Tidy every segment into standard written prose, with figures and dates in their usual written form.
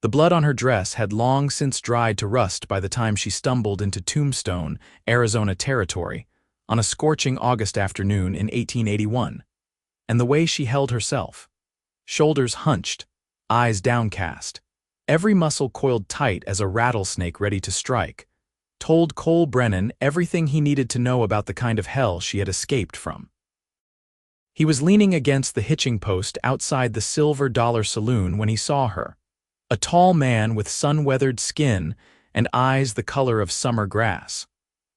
The blood on her dress had long since dried to rust by the time she stumbled into Tombstone, Arizona territory, on a scorching August afternoon in 1881. And the way she held herself, shoulders hunched, eyes downcast, every muscle coiled tight as a rattlesnake ready to strike, told Cole Brennan everything he needed to know about the kind of hell she had escaped from. He was leaning against the hitching post outside the Silver Dollar Saloon when he saw her, a tall man with sun-weathered skin and eyes the color of summer grass,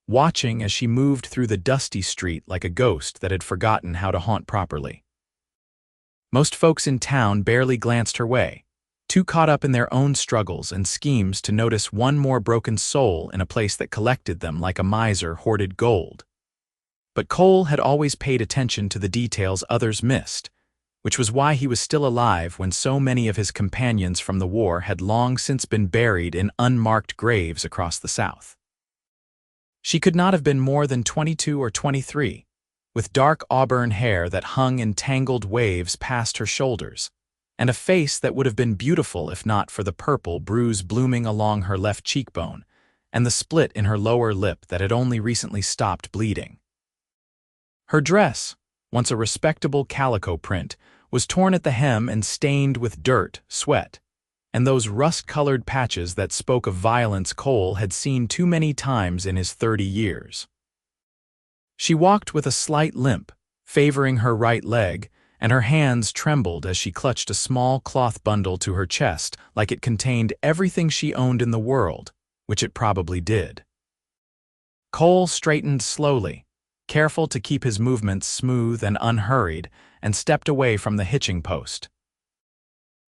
watching as she moved through the dusty street like a ghost that had forgotten how to haunt properly. Most folks in town barely glanced her way, too caught up in their own struggles and schemes to notice one more broken soul in a place that collected them like a miser hoarded gold. But Cole had always paid attention to the details others missed, which was why he was still alive when so many of his companions from the war had long since been buried in unmarked graves across the South. She could not have been more than 22 or 23, with dark auburn hair that hung in tangled waves past her shoulders, and a face that would have been beautiful if not for the purple bruise blooming along her left cheekbone and the split in her lower lip that had only recently stopped bleeding. Her dress, once a respectable calico print, was torn at the hem and stained with dirt, sweat, and those rust-colored patches that spoke of violence Cole had seen too many times in his 30 years. She walked with a slight limp, favoring her right leg, and her hands trembled as she clutched a small cloth bundle to her chest like it contained everything she owned in the world, which it probably did. Cole straightened slowly, careful to keep his movements smooth and unhurried, and stepped away from the hitching post.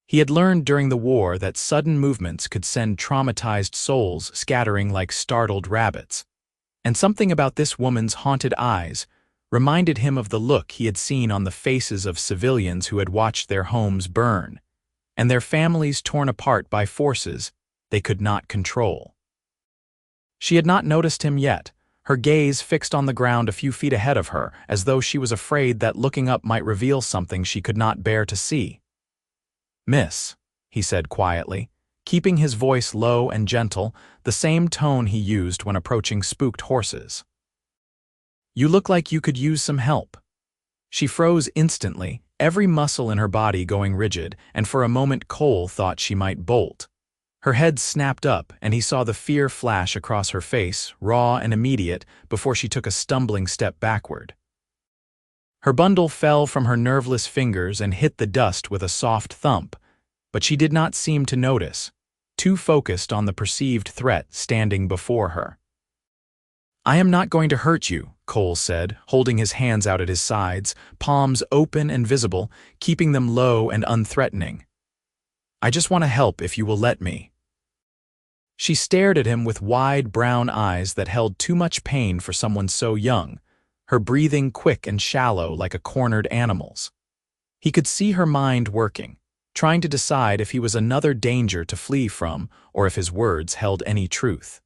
He had learned during the war that sudden movements could send traumatized souls scattering like startled rabbits, and something about this woman's haunted eyes reminded him of the look he had seen on the faces of civilians who had watched their homes burn, and their families torn apart by forces they could not control. She had not noticed him yet, her gaze fixed on the ground a few feet ahead of her, as though she was afraid that looking up might reveal something she could not bear to see. "Miss," he said quietly, keeping his voice low and gentle, the same tone he used when approaching spooked horses. "You look like you could use some help." She froze instantly, every muscle in her body going rigid, and for a moment Cole thought she might bolt. Her head snapped up, and he saw the fear flash across her face, raw and immediate, before she took a stumbling step backward. Her bundle fell from her nerveless fingers and hit the dust with a soft thump, but she did not seem to notice, too focused on the perceived threat standing before her. "I am not going to hurt you," Cole said, holding his hands out at his sides, palms open and visible, keeping them low and unthreatening. "I just want to help if you will let me." She stared at him with wide brown eyes that held too much pain for someone so young, her breathing quick and shallow like a cornered animal's. He could see her mind working, trying to decide if he was another danger to flee from or if his words held any truth.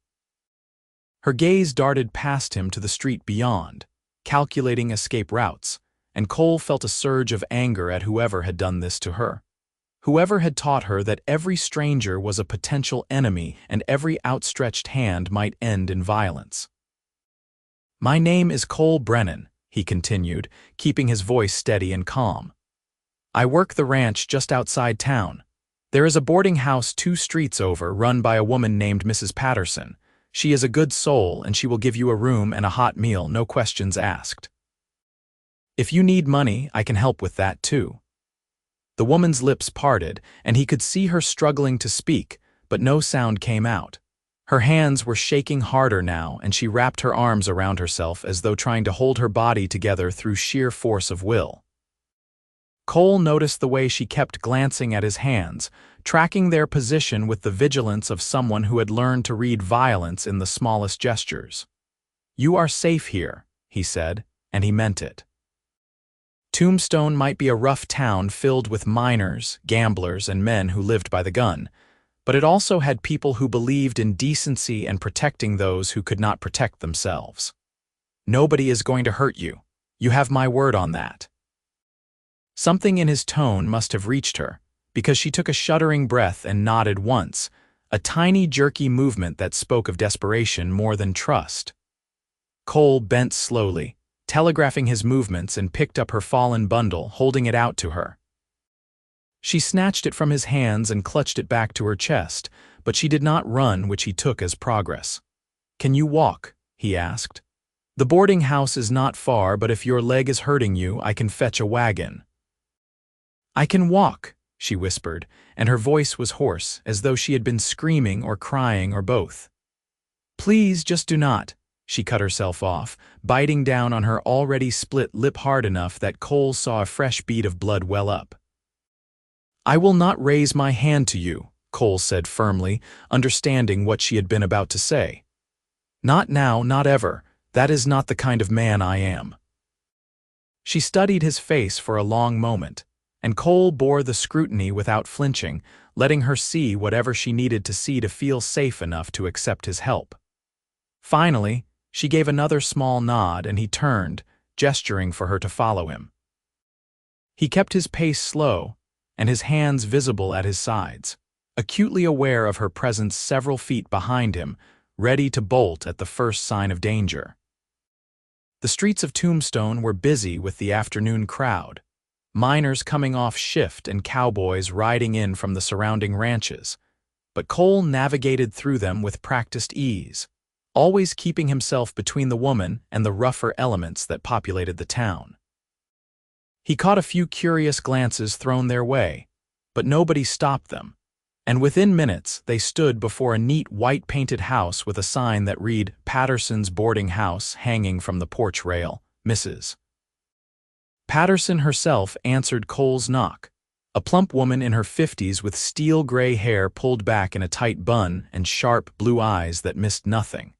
Her gaze darted past him to the street beyond, calculating escape routes, and Cole felt a surge of anger at whoever had done this to her. Whoever had taught her that every stranger was a potential enemy and every outstretched hand might end in violence. "My name is Cole Brennan," he continued, keeping his voice steady and calm. "I work the ranch just outside town. There is a boarding house 2 streets over run by a woman named Mrs. Patterson. She is a good soul and she will give you a room and a hot meal, no questions asked. If you need money, I can help with that too." The woman's lips parted, and he could see her struggling to speak, but no sound came out. Her hands were shaking harder now, and she wrapped her arms around herself as though trying to hold her body together through sheer force of will. Cole noticed the way she kept glancing at his hands, tracking their position with the vigilance of someone who had learned to read violence in the smallest gestures. "You are safe here," he said, and he meant it. Tombstone might be a rough town filled with miners, gamblers, and men who lived by the gun, but it also had people who believed in decency and protecting those who could not protect themselves. "Nobody is going to hurt you. You have my word on that." Something in his tone must have reached her, because she took a shuddering breath and nodded once, a tiny jerky movement that spoke of desperation more than trust. Cole bent slowly, telegraphing his movements, and picked up her fallen bundle, holding it out to her. She snatched it from his hands and clutched it back to her chest, but she did not run, which he took as progress. "Can you walk?" he asked. "The boarding house is not far, but if your leg is hurting you, I can fetch a wagon." "I can walk," she whispered, and her voice was hoarse, as though she had been screaming or crying or both. "Please, just do not," she cut herself off, biting down on her already split lip hard enough that Cole saw a fresh bead of blood well up. "I will not raise my hand to you," Cole said firmly, understanding what she had been about to say. "Not now, not ever. That is not the kind of man I am." She studied his face for a long moment, and Cole bore the scrutiny without flinching, letting her see whatever she needed to see to feel safe enough to accept his help. Finally, she gave another small nod, and he turned, gesturing for her to follow him. He kept his pace slow, and his hands visible at his sides, acutely aware of her presence several feet behind him, ready to bolt at the first sign of danger. The streets of Tombstone were busy with the afternoon crowd, miners coming off shift and cowboys riding in from the surrounding ranches, but Cole navigated through them with practiced ease, always keeping himself between the woman and the rougher elements that populated the town. He caught a few curious glances thrown their way, but nobody stopped them, and within minutes they stood before a neat white-painted house with a sign that read "Patterson's Boarding House" hanging from the porch rail, "Mrs. Patterson herself answered Cole's knock, a plump woman in her 50s with steel-gray hair pulled back in a tight bun and sharp blue eyes that missed nothing.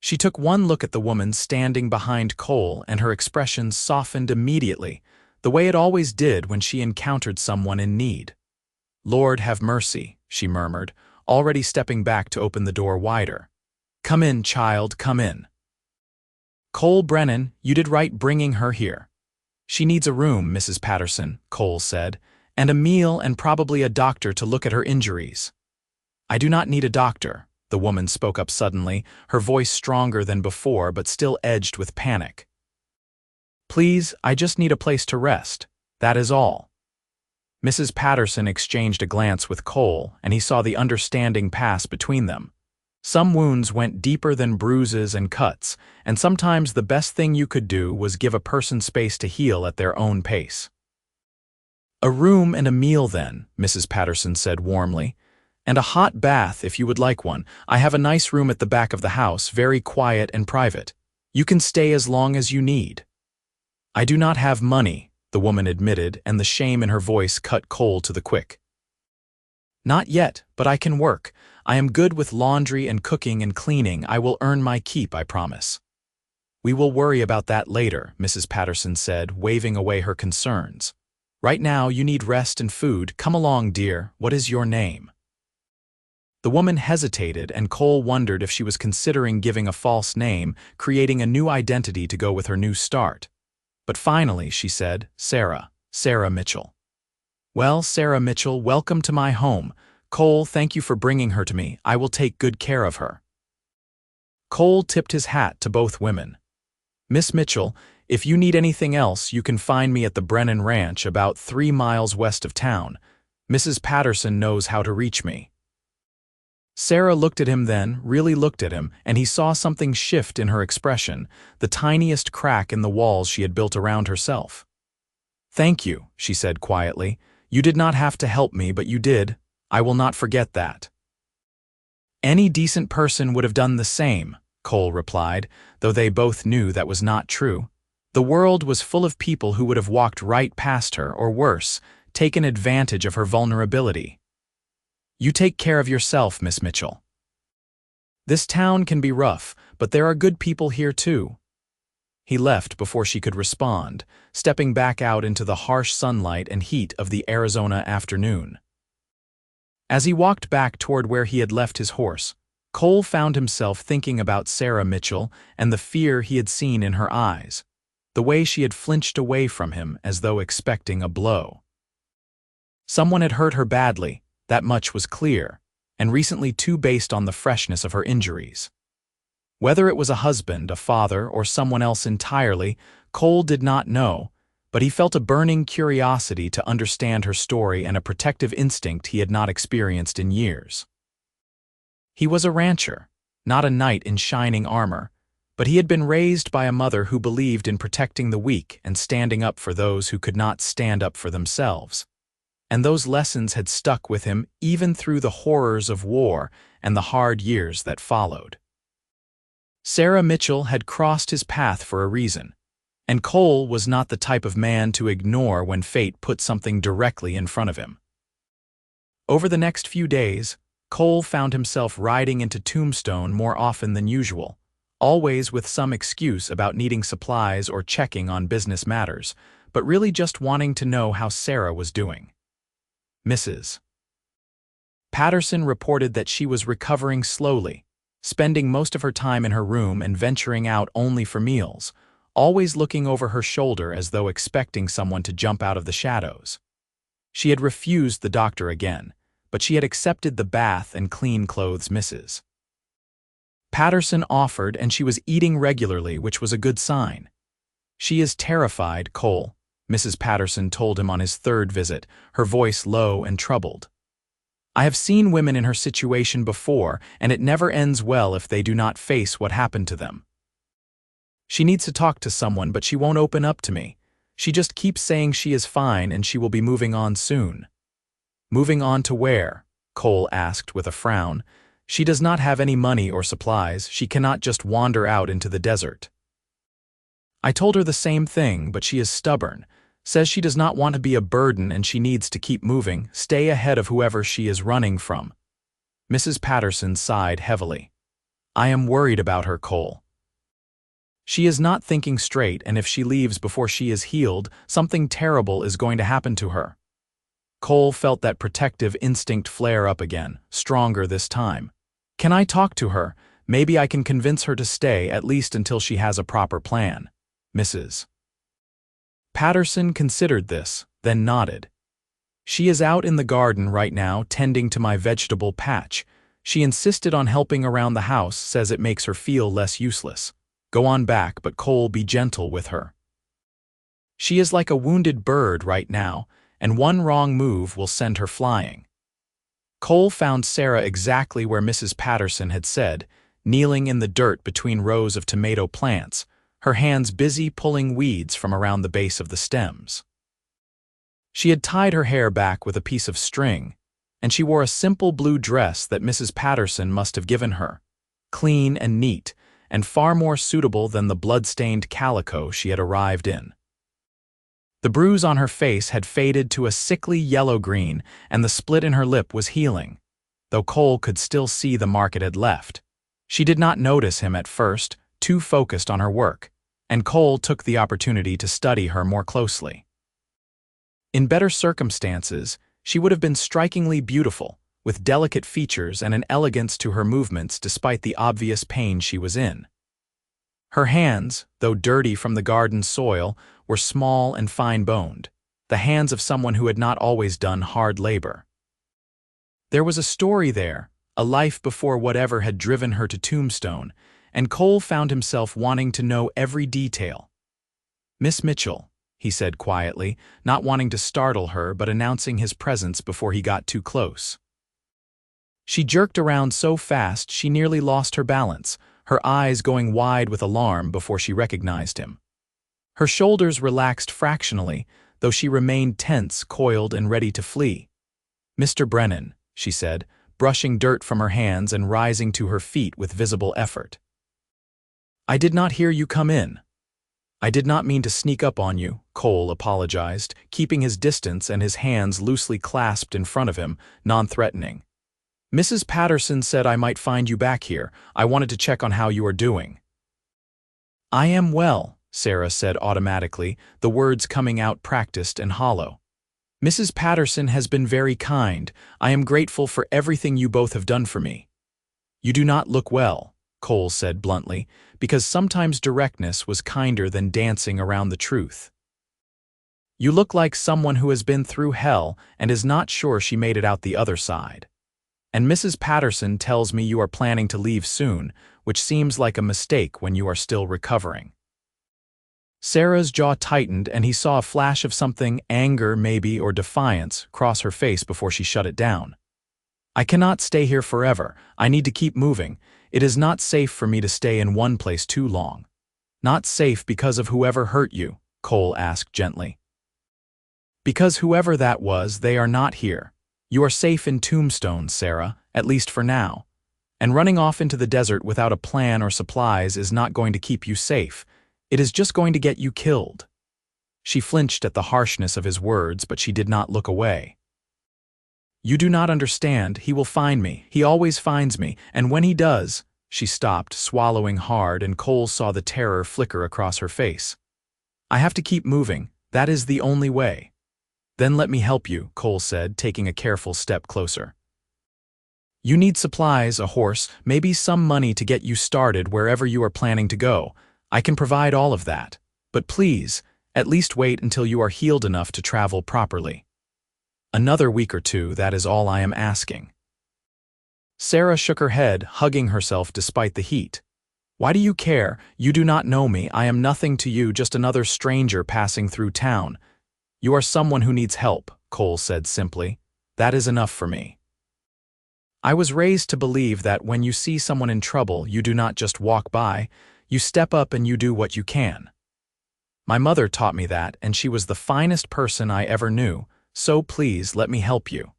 She took one look at the woman standing behind Cole, and her expression softened immediately, the way it always did when she encountered someone in need. "Lord have mercy," she murmured, already stepping back to open the door wider. "Come in, child, come in." "Cole Brennan, you did right bringing her here. She needs a room, Mrs. Patterson," Cole said, "and a meal and probably a doctor to look at her injuries." "I do not need a doctor," the woman spoke up suddenly, her voice stronger than before but still edged with panic. "Please, I just need a place to rest. That is all." Mrs. Patterson exchanged a glance with Cole, and he saw the understanding pass between them. Some wounds went deeper than bruises and cuts, and sometimes the best thing you could do was give a person space to heal at their own pace. "A room and a meal then," Mrs. Patterson said warmly, "and a hot bath if you would like one. I have a nice room at the back of the house, very quiet and private. You can stay as long as you need." "I do not have money," the woman admitted, and the shame in her voice cut Cole to the quick. "Not yet, but I can work. I am good with laundry and cooking and cleaning. I will earn my keep, I promise." "We will worry about that later," Mrs. Patterson said, waving away her concerns. "Right now you need rest and food. Come along, dear. What is your name?" The woman hesitated, and Cole wondered if she was considering giving a false name, creating a new identity to go with her new start. But finally she said, Sarah Mitchell." "Well, Sarah Mitchell, welcome to my home. Cole, thank you for bringing her to me. I will take good care of her." Cole tipped his hat to both women. "Miss Mitchell, if you need anything else, you can find me at the Brennan Ranch about 3 miles west of town. Mrs. Patterson knows how to reach me." Sarah looked at him then, really looked at him, and he saw something shift in her expression, the tiniest crack in the walls she had built around herself. "Thank you," she said quietly. "You did not have to help me, but you did. I will not forget that." "Any decent person would have done the same," Cole replied, though they both knew that was not true. The world was full of people who would have walked right past her, or worse, taken advantage of her vulnerability. "You take care of yourself, Miss Mitchell. This town can be rough, but there are good people here too." He left before she could respond, stepping back out into the harsh sunlight and heat of the Arizona afternoon. As he walked back toward where he had left his horse, Cole found himself thinking about Sarah Mitchell and the fear he had seen in her eyes, the way she had flinched away from him as though expecting a blow. Someone had hurt her badly, that much was clear, and recently too based on the freshness of her injuries. Whether it was a husband, a father, or someone else entirely, Cole did not know, but he felt a burning curiosity to understand her story and a protective instinct he had not experienced in years. He was a rancher, not a knight in shining armor, but he had been raised by a mother who believed in protecting the weak and standing up for those who could not stand up for themselves. And those lessons had stuck with him even through the horrors of war and the hard years that followed. Sarah Mitchell had crossed his path for a reason, and Cole was not the type of man to ignore when fate put something directly in front of him. Over the next few days, Cole found himself riding into Tombstone more often than usual, always with some excuse about needing supplies or checking on business matters, but really just wanting to know how Sarah was doing. Mrs. Patterson reported that she was recovering slowly, spending most of her time in her room and venturing out only for meals, always looking over her shoulder as though expecting someone to jump out of the shadows. She had refused the doctor again, but she had accepted the bath and clean clothes Mrs. Patterson offered, and she was eating regularly, which was a good sign. "She is terrified, Cole," Mrs. Patterson told him on his third visit, her voice low and troubled. "I have seen women in her situation before, and it never ends well if they do not face what happened to them. She needs to talk to someone, but she won't open up to me. She just keeps saying she is fine and she will be moving on soon." "Moving on to where?" Cole asked with a frown. "She does not have any money or supplies. She cannot just wander out into the desert." "I told her the same thing, but she is stubborn. Says she does not want to be a burden and she needs to keep moving, stay ahead of whoever she is running from." Mrs. Patterson sighed heavily. "I am worried about her, Cole. She is not thinking straight, and if she leaves before she is healed, something terrible is going to happen to her." Cole felt that protective instinct flare up again, stronger this time. "Can I talk to her? Maybe I can convince her to stay, at least until she has a proper plan." Mrs. Patterson considered this, then nodded. "She is out in the garden right now tending to my vegetable patch. She insisted on helping around the house, says it makes her feel less useless. Go on back, but Cole, be gentle with her. She is like a wounded bird right now, and one wrong move will send her flying." Cole found Sarah exactly where Mrs. Patterson had said, kneeling in the dirt between rows of tomato plants, her hands busy pulling weeds from around the base of the stems. She had tied her hair back with a piece of string, and she wore a simple blue dress that Mrs. Patterson must have given her, clean and neat, and far more suitable than the blood-stained calico she had arrived in. The bruise on her face had faded to a sickly yellow-green, and the split in her lip was healing, though Cole could still see the mark it had left. She did not notice him at first, too focused on her work, and Cole took the opportunity to study her more closely. In better circumstances, she would have been strikingly beautiful, with delicate features and an elegance to her movements despite the obvious pain she was in. Her hands, though dirty from the garden soil, were small and fine-boned, the hands of someone who had not always done hard labor. There was a story there, a life before whatever had driven her to Tombstone, and Cole found himself wanting to know every detail. "Miss Mitchell," he said quietly, not wanting to startle her but announcing his presence before he got too close. She jerked around so fast she nearly lost her balance, her eyes going wide with alarm before she recognized him. Her shoulders relaxed fractionally, though she remained tense, coiled, and ready to flee. "Mr. Brennan," she said, brushing dirt from her hands and rising to her feet with visible effort. "I did not hear you come in." "I did not mean to sneak up on you," Cole apologized, keeping his distance and his hands loosely clasped in front of him, non-threatening. "Mrs. Patterson said I might find you back here. I wanted to check on how you are doing." "I am well," Sarah said automatically, the words coming out practiced and hollow. "Mrs. Patterson has been very kind. I am grateful for everything you both have done for me." "You do not look well," Cole said bluntly, because sometimes directness was kinder than dancing around the truth. You look like someone who has been through hell and is not sure she made it out the other side. And Mrs. Patterson tells me you are planning to leave soon, which seems like a mistake when you are still recovering." Sarah's jaw tightened and he saw a flash of something, anger maybe or defiance, cross her face before she shut it down. "I cannot stay here forever. I need to keep moving. It is not safe for me to stay in one place too long." "Not safe because of whoever hurt you?" Cole asked gently. "Because whoever that was, they are not here. You are safe in Tombstone, Sarah, at least for now. And running off into the desert without a plan or supplies is not going to keep you safe. It is just going to get you killed." She flinched at the harshness of his words, but she did not look away. "You do not understand. He will find me. He always finds me, and when he does—" She stopped, swallowing hard, and Cole saw the terror flicker across her face. "I have to keep moving. That is the only way." "Then let me help you," Cole said, taking a careful step closer. "You need supplies, a horse, maybe some money to get you started wherever you are planning to go. I can provide all of that. But please, at least wait until you are healed enough to travel properly. Another week or two, that is all I am asking." Sarah shook her head, hugging herself despite the heat. "Why do you care? You do not know me. I am nothing to you, just another stranger passing through town." "You are someone who needs help," Cole said simply. "That is enough for me. I was raised to believe that when you see someone in trouble, you do not just walk by, you step up and you do what you can. My mother taught me that, and she was the finest person I ever knew, so please let me help you.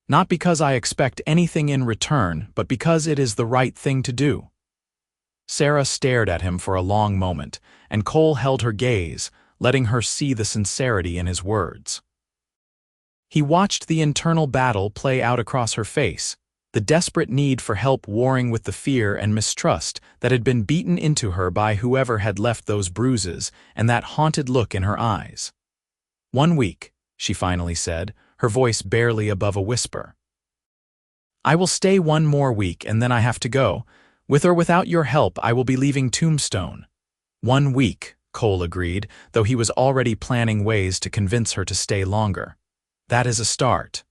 Not because I expect anything in return, but because it is the right thing to do." Sarah stared at him for a long moment, and Cole held her gaze, letting her see the sincerity in his words. He watched the internal battle play out across her face, the desperate need for help warring with the fear and mistrust that had been beaten into her by whoever had left those bruises and that haunted look in her eyes. "1 week," she finally said, her voice barely above a whisper. "I will stay 1 more week and then I have to go. With or without your help, I will be leaving Tombstone." 1 week, Cole agreed, though he was already planning ways to convince her to stay longer. "That is a start."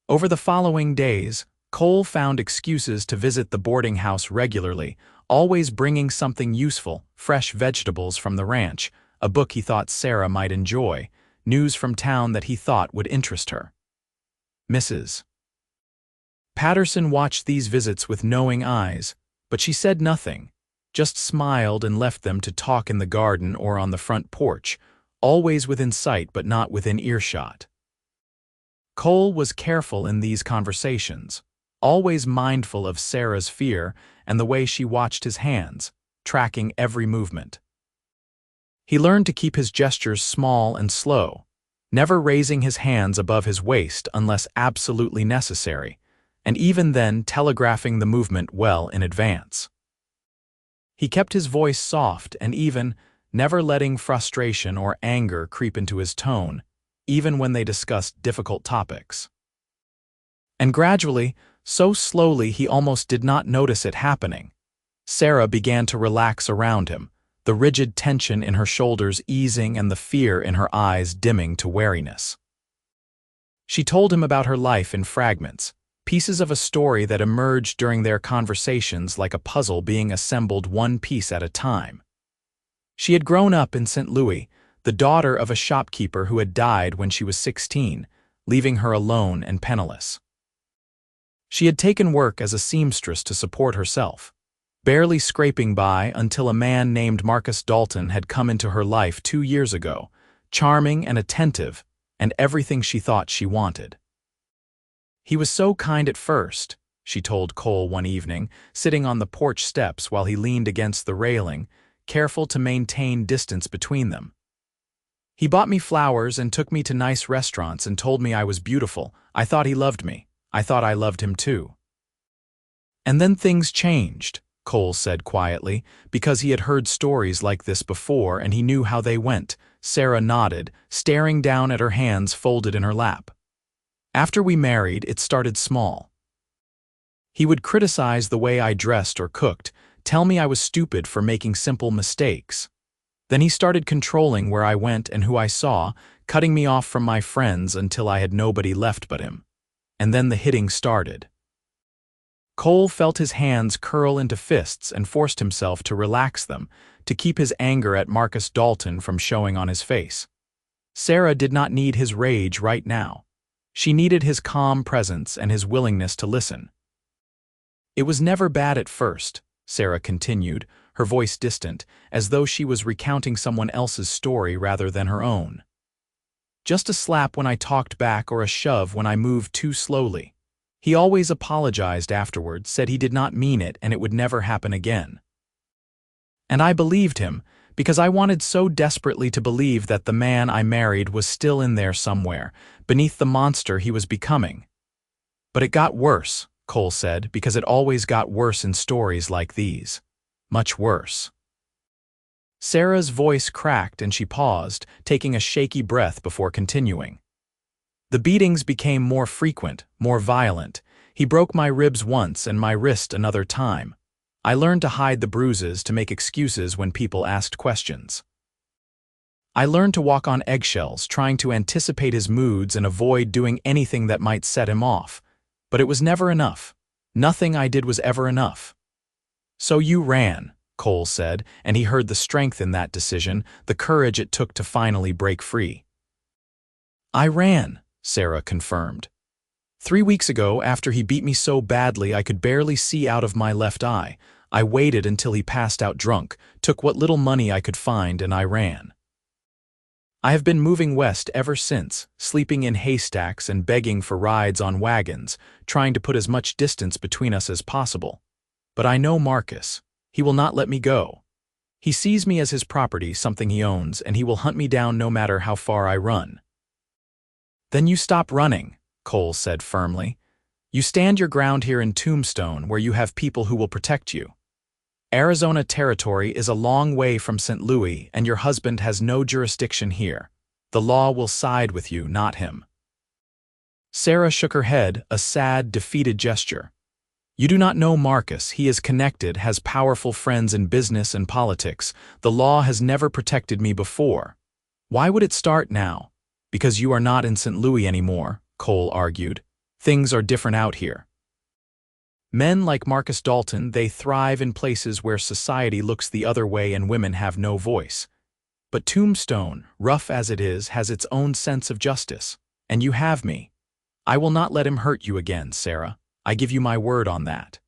Over the following days, Cole found excuses to visit the boarding house regularly, always bringing something useful, fresh vegetables from the ranch, a book he thought Sarah might enjoy, news from town that he thought would interest her. Mrs. Patterson watched these visits with knowing eyes, but she said nothing, just smiled and left them to talk in the garden or on the front porch, always within sight but not within earshot. Cole was careful in these conversations, always mindful of Sarah's fear and the way she watched his hands, tracking every movement. He learned to keep his gestures small and slow, never raising his hands above his waist unless absolutely necessary, and even then telegraphing the movement well in advance. He kept his voice soft and even, never letting frustration or anger creep into his tone, even when they discussed difficult topics. And gradually, so slowly he almost did not notice it happening, Sarah began to relax around him, the rigid tension in her shoulders easing and the fear in her eyes dimming to wariness. She told him about her life in fragments, pieces of a story that emerged during their conversations like a puzzle being assembled one piece at a time. She had grown up in St. Louis, the daughter of a shopkeeper who had died when she was 16, leaving her alone and penniless. She had taken work as a seamstress to support herself, barely scraping by until a man named Marcus Dalton had come into her life 2 years ago, charming and attentive, and everything she thought she wanted. "He was so kind at first," she told Cole one evening, sitting on the porch steps while he leaned against the railing, careful to maintain distance between them. "He bought me flowers and took me to nice restaurants and told me I was beautiful. I thought he loved me. I thought I loved him too. And then things changed," Cole said quietly, because he had heard stories like this before and he knew how they went. Sarah nodded, staring down at her hands folded in her lap. "After we married, it started small. He would criticize the way I dressed or cooked, tell me I was stupid for making simple mistakes. Then he started controlling where I went and who I saw, cutting me off from my friends until I had nobody left but him. And then the hitting started. Cole felt his hands curl into fists and forced himself to relax them, to keep his anger at Marcus Dalton from showing on his face. Sarah did not need his rage right now. She needed his calm presence and his willingness to listen. "It was never bad at first," Sarah continued, her voice distant, as though she was recounting someone else's story rather than her own. "Just a slap when I talked back or a shove when I moved too slowly. He always apologized afterward, said he did not mean it and it would never happen again. And I believed him, because I wanted so desperately to believe that the man I married was still in there somewhere, beneath the monster he was becoming. But it got worse," Cole said, "because it always got worse in stories like these. Much worse." Sarah's voice cracked and she paused, taking a shaky breath before continuing. "The beatings became more frequent, more violent. He broke my ribs once and my wrist another time. I learned to hide the bruises, to make excuses when people asked questions. I learned to walk on eggshells, trying to anticipate his moods and avoid doing anything that might set him off. But it was never enough. Nothing I did was ever enough." "So you ran," Cole said, and he heard the strength in that decision, the courage it took to finally break free. "I ran," Sarah confirmed. 3 weeks ago, after he beat me so badly I could barely see out of my left eye, I waited until he passed out drunk, took what little money I could find, and I ran. I have been moving west ever since, sleeping in haystacks and begging for rides on wagons, trying to put as much distance between us as possible. But I know Marcus. He will not let me go. He sees me as his property, something he owns, and he will hunt me down no matter how far I run." "Then you stop running," Cole said firmly. "You stand your ground here in Tombstone, where you have people who will protect you. Arizona territory is a long way from St. Louis, and your husband has no jurisdiction here. The law will side with you, not him." Sarah shook her head, a sad, defeated gesture. "You do not know Marcus. He is connected, has powerful friends in business and politics. The law has never protected me before. Why would it start now? Because you are not in St. Louis anymore," Cole argued. "Things are different out here. Men like Marcus Dalton, they thrive in places where society looks the other way and women have no voice. But Tombstone, rough as it is, has its own sense of justice. And you have me. I will not let him hurt you again, Sarah. I give you my word on that."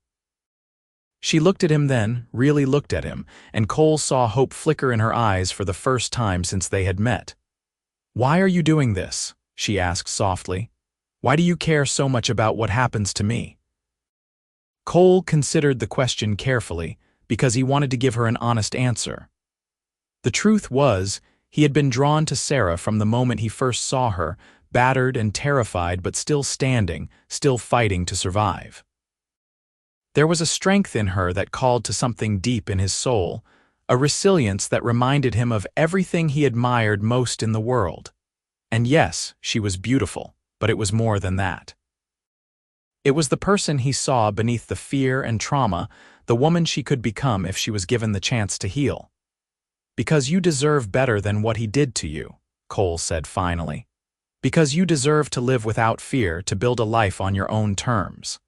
She looked at him then, really looked at him, and Cole saw hope flicker in her eyes for the first time since they had met. "Why are you doing this?" she asked softly. "Why do you care so much about what happens to me?" Cole considered the question carefully, because he wanted to give her an honest answer. The truth was, he had been drawn to Sarah from the moment he first saw her, battered and terrified but still standing, still fighting to survive. There was a strength in her that called to something deep in his soul, a resilience that reminded him of everything he admired most in the world. And yes, she was beautiful, but it was more than that. It was the person he saw beneath the fear and trauma, the woman she could become if she was given the chance to heal. "Because you deserve better than what he did to you," Cole said finally. "Because you deserve to live without fear, to build a life on your own terms.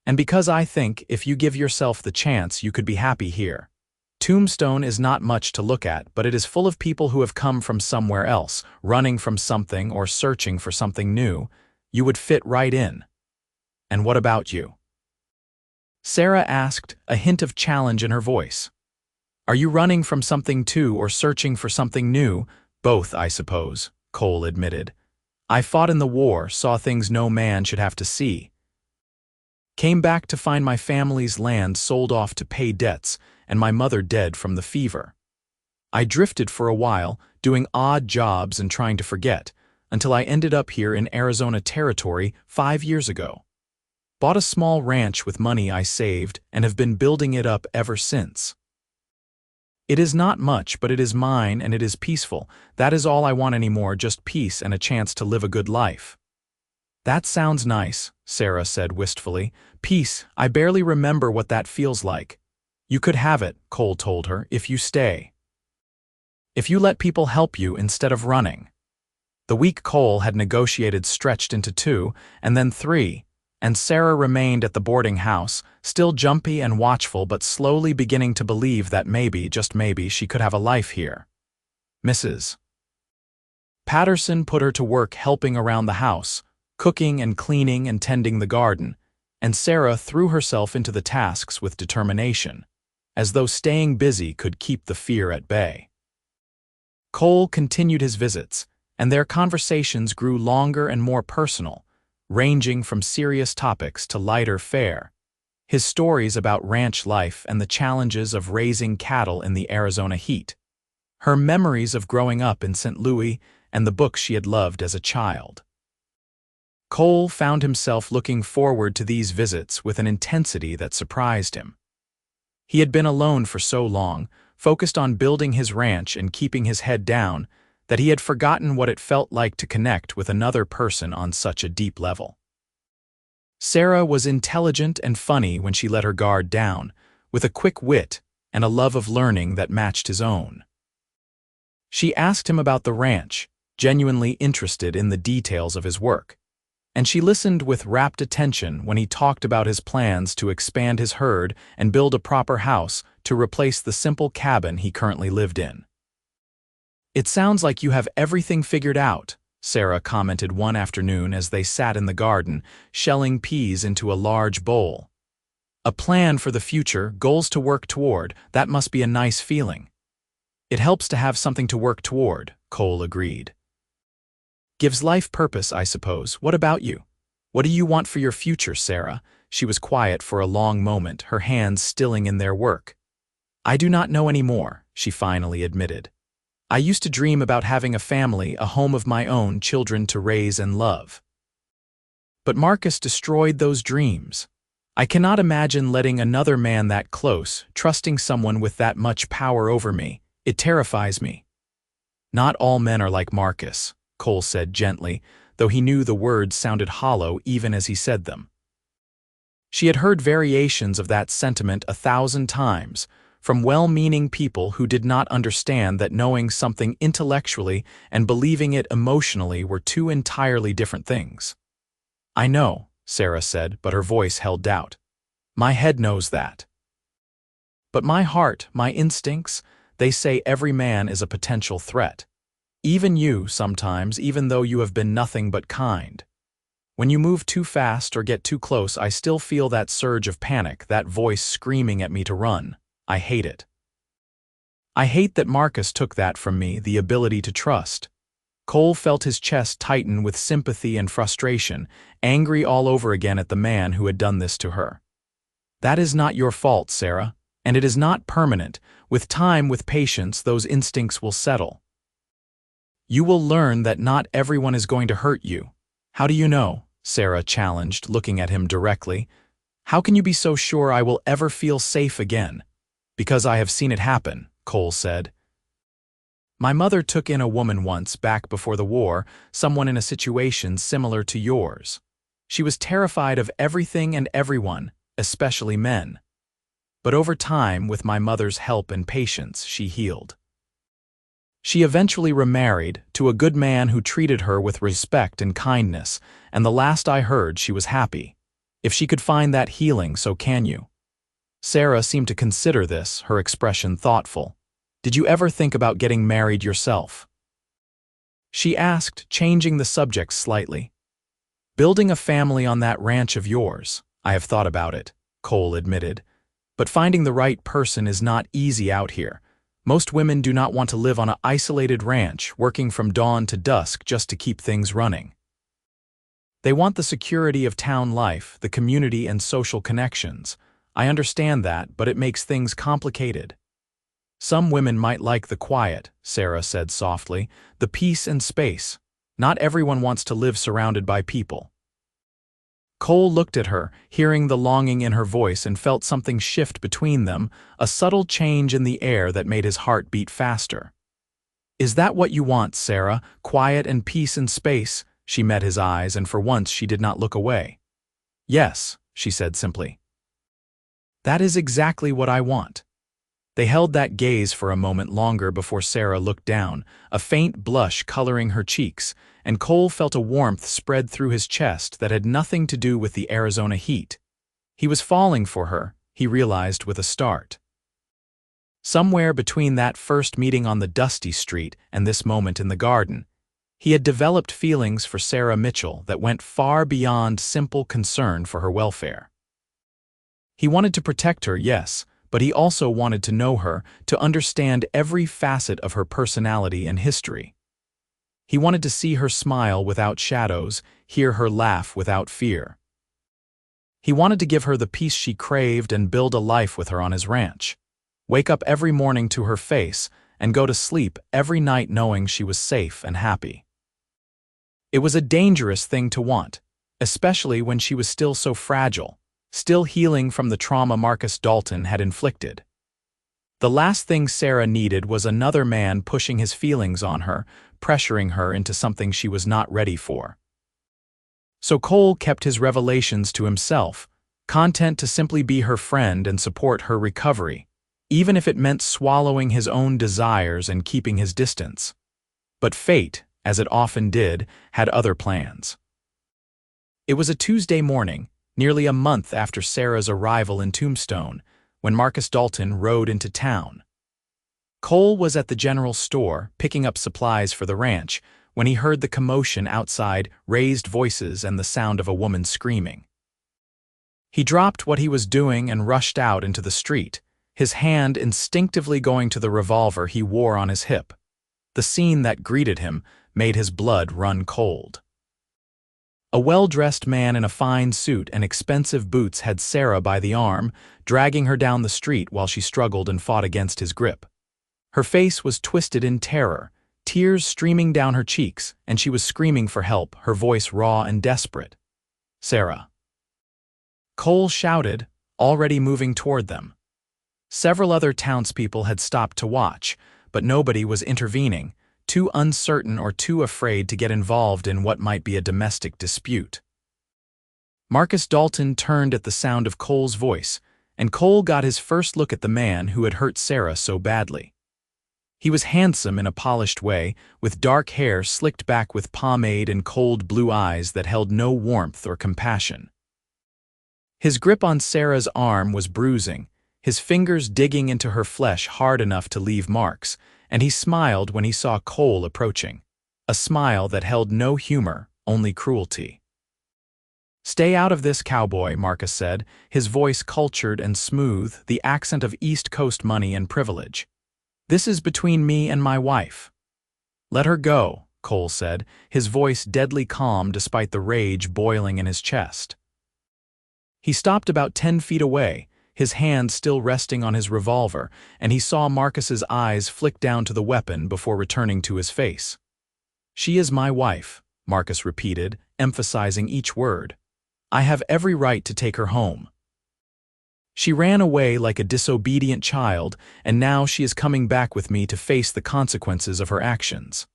And because I think if you give yourself the chance, you could be happy here. Tombstone is not much to look at, but it is full of people who have come from somewhere else, running from something or searching for something new. You would fit right in. And what about you?" Sarah asked, a hint of challenge in her voice. "Are you running from something too, or searching for something new?" "Both, I suppose," Cole admitted. "I fought in the war, saw things no man should have to see. Came back to find my family's land sold off to pay debts, and my mother dead from the fever. I drifted for a while, doing odd jobs and trying to forget, until I ended up here in Arizona territory 5 years ago. Bought a small ranch with money I saved and have been building it up ever since. It is not much, but it is mine and it is peaceful. That is all I want anymore, just peace and a chance to live a good life." "That sounds nice," Sarah said wistfully. "Peace, I barely remember what that feels like." "You could have it," Cole told her, "if you stay." If you let people help you instead of running. The week Cole had negotiated stretched into 2, and then 3, and Sarah remained at the boarding house, still jumpy and watchful but slowly beginning to believe that maybe, just maybe, she could have a life here. Mrs. Patterson put her to work helping around the house, cooking and cleaning and tending the garden, and Sarah threw herself into the tasks with determination, as though staying busy could keep the fear at bay. Cole continued his visits, and their conversations grew longer and more personal, ranging from serious topics to lighter fare. His stories about ranch life and the challenges of raising cattle in the Arizona heat. Her memories of growing up in St. Louis and the books she had loved as a child. Cole found himself looking forward to these visits with an intensity that surprised him. He had been alone for so long, focused on building his ranch and keeping his head down, that he had forgotten what it felt like to connect with another person on such a deep level. Sarah was intelligent and funny when she let her guard down, with a quick wit and a love of learning that matched his own. She asked him about the ranch, genuinely interested in the details of his work, and she listened with rapt attention when he talked about his plans to expand his herd and build a proper house to replace the simple cabin he currently lived in. "It sounds like you have everything figured out," Sarah commented one afternoon as they sat in the garden, shelling peas into a large bowl. "A plan for the future, goals to work toward, that must be a nice feeling." "It helps to have something to work toward," Cole agreed. "Gives life purpose, I suppose. What about you? What do you want for your future, Sarah?" She was quiet for a long moment, her hands stilling in their work. "I do not know any more," she finally admitted. "I used to dream about having a family, a home of my own, children to raise and love. But Marcus destroyed those dreams. I cannot imagine letting another man that close, trusting someone with that much power over me. It terrifies me." "Not all men are like Marcus," Cole said gently, though he knew the words sounded hollow even as he said them. She had heard variations of that sentiment 1,000 times, from well-meaning people who did not understand that knowing something intellectually and believing it emotionally were two entirely different things. "I know," Sarah said, but her voice held doubt. "My head knows that. But my heart, my instincts, they say every man is a potential threat. Even you, sometimes, even though you have been nothing but kind. When you move too fast or get too close, I still feel that surge of panic, that voice screaming at me to run. I hate it. I hate that Marcus took that from me, the ability to trust." Cole felt his chest tighten with sympathy and frustration, angry all over again at the man who had done this to her. "That is not your fault, Sarah, and it is not permanent. With time, with patience, those instincts will settle. You will learn that not everyone is going to hurt you." "How do you know?" Sarah challenged, looking at him directly. "How can you be so sure I will ever feel safe again?" "Because I have seen it happen," Cole said. "My mother took in a woman once, back before the war, someone in a situation similar to yours. She was terrified of everything and everyone, especially men. But over time, with my mother's help and patience, she healed. She eventually remarried to a good man who treated her with respect and kindness, and the last I heard, she was happy. If she could find that healing, so can you." Sarah seemed to consider this, her expression thoughtful. "Did you ever think about getting married yourself?" She asked, changing the subject slightly. "Building a family on that ranch of yours. I have thought about it," Cole admitted. "But finding the right person is not easy out here. Most women do not want to live on an isolated ranch, working from dawn to dusk just to keep things running. They want the security of town life, the community and social connections. I understand that, but it makes things complicated." "Some women might like the quiet," Sarah said softly, "the peace and space. Not everyone wants to live surrounded by people." Cole looked at her, hearing the longing in her voice, and felt something shift between them, a subtle change in the air that made his heart beat faster. "Is that what you want, Sarah? Quiet and peace and space?" She met his eyes, and for once she did not look away. "Yes," she said simply. "That is exactly what I want." They held that gaze for a moment longer before Sarah looked down, a faint blush coloring her cheeks, and Cole felt a warmth spread through his chest that had nothing to do with the Arizona heat. He was falling for her, he realized with a start. Somewhere between that first meeting on the dusty street and this moment in the garden, he had developed feelings for Sarah Mitchell that went far beyond simple concern for her welfare. He wanted to protect her, yes, but he also wanted to know her, to understand every facet of her personality and history. He wanted to see her smile without shadows, hear her laugh without fear. He wanted to give her the peace she craved and build a life with her on his ranch. Wake up every morning to her face and go to sleep every night knowing she was safe and happy. It was a dangerous thing to want, especially when she was still so fragile, still healing from the trauma Marcus Dalton had inflicted. The last thing Sarah needed was another man pushing his feelings on her, pressuring her into something she was not ready for. So Cole kept his revelations to himself, content to simply be her friend and support her recovery, even if it meant swallowing his own desires and keeping his distance. But fate, as it often did, had other plans. It was a Tuesday morning, nearly a month after Sarah's arrival in Tombstone, when Marcus Dalton rode into town. Cole was at the general store, picking up supplies for the ranch, when he heard the commotion outside, raised voices and the sound of a woman screaming. He dropped what he was doing and rushed out into the street, his hand instinctively going to the revolver he wore on his hip. The scene that greeted him made his blood run cold. A well-dressed man in a fine suit and expensive boots had Sarah by the arm, dragging her down the street while she struggled and fought against his grip. Her face was twisted in terror, tears streaming down her cheeks, and she was screaming for help, her voice raw and desperate. "Sarah!" Cole shouted, already moving toward them. Several other townspeople had stopped to watch, but nobody was intervening, too uncertain or too afraid to get involved in what might be a domestic dispute. Marcus Dalton turned at the sound of Cole's voice, and Cole got his first look at the man who had hurt Sarah so badly. He was handsome in a polished way, with dark hair slicked back with pomade and cold blue eyes that held no warmth or compassion. His grip on Sarah's arm was bruising, his fingers digging into her flesh hard enough to leave marks, and he smiled when he saw Cole approaching, a smile that held no humor, only cruelty. "Stay out of this, Cowboy," Marcus said, his voice cultured and smooth, the accent of East Coast money and privilege. "This is between me and my wife." "Let her go," Cole said, his voice deadly calm despite the rage boiling in his chest. He stopped about 10 feet away, his hand still resting on his revolver, and he saw Marcus's eyes flick down to the weapon before returning to his face. "She is my wife," Marcus repeated, emphasizing each word. "I have every right to take her home. She ran away like a disobedient child, and now she is coming back with me to face the consequences of her actions."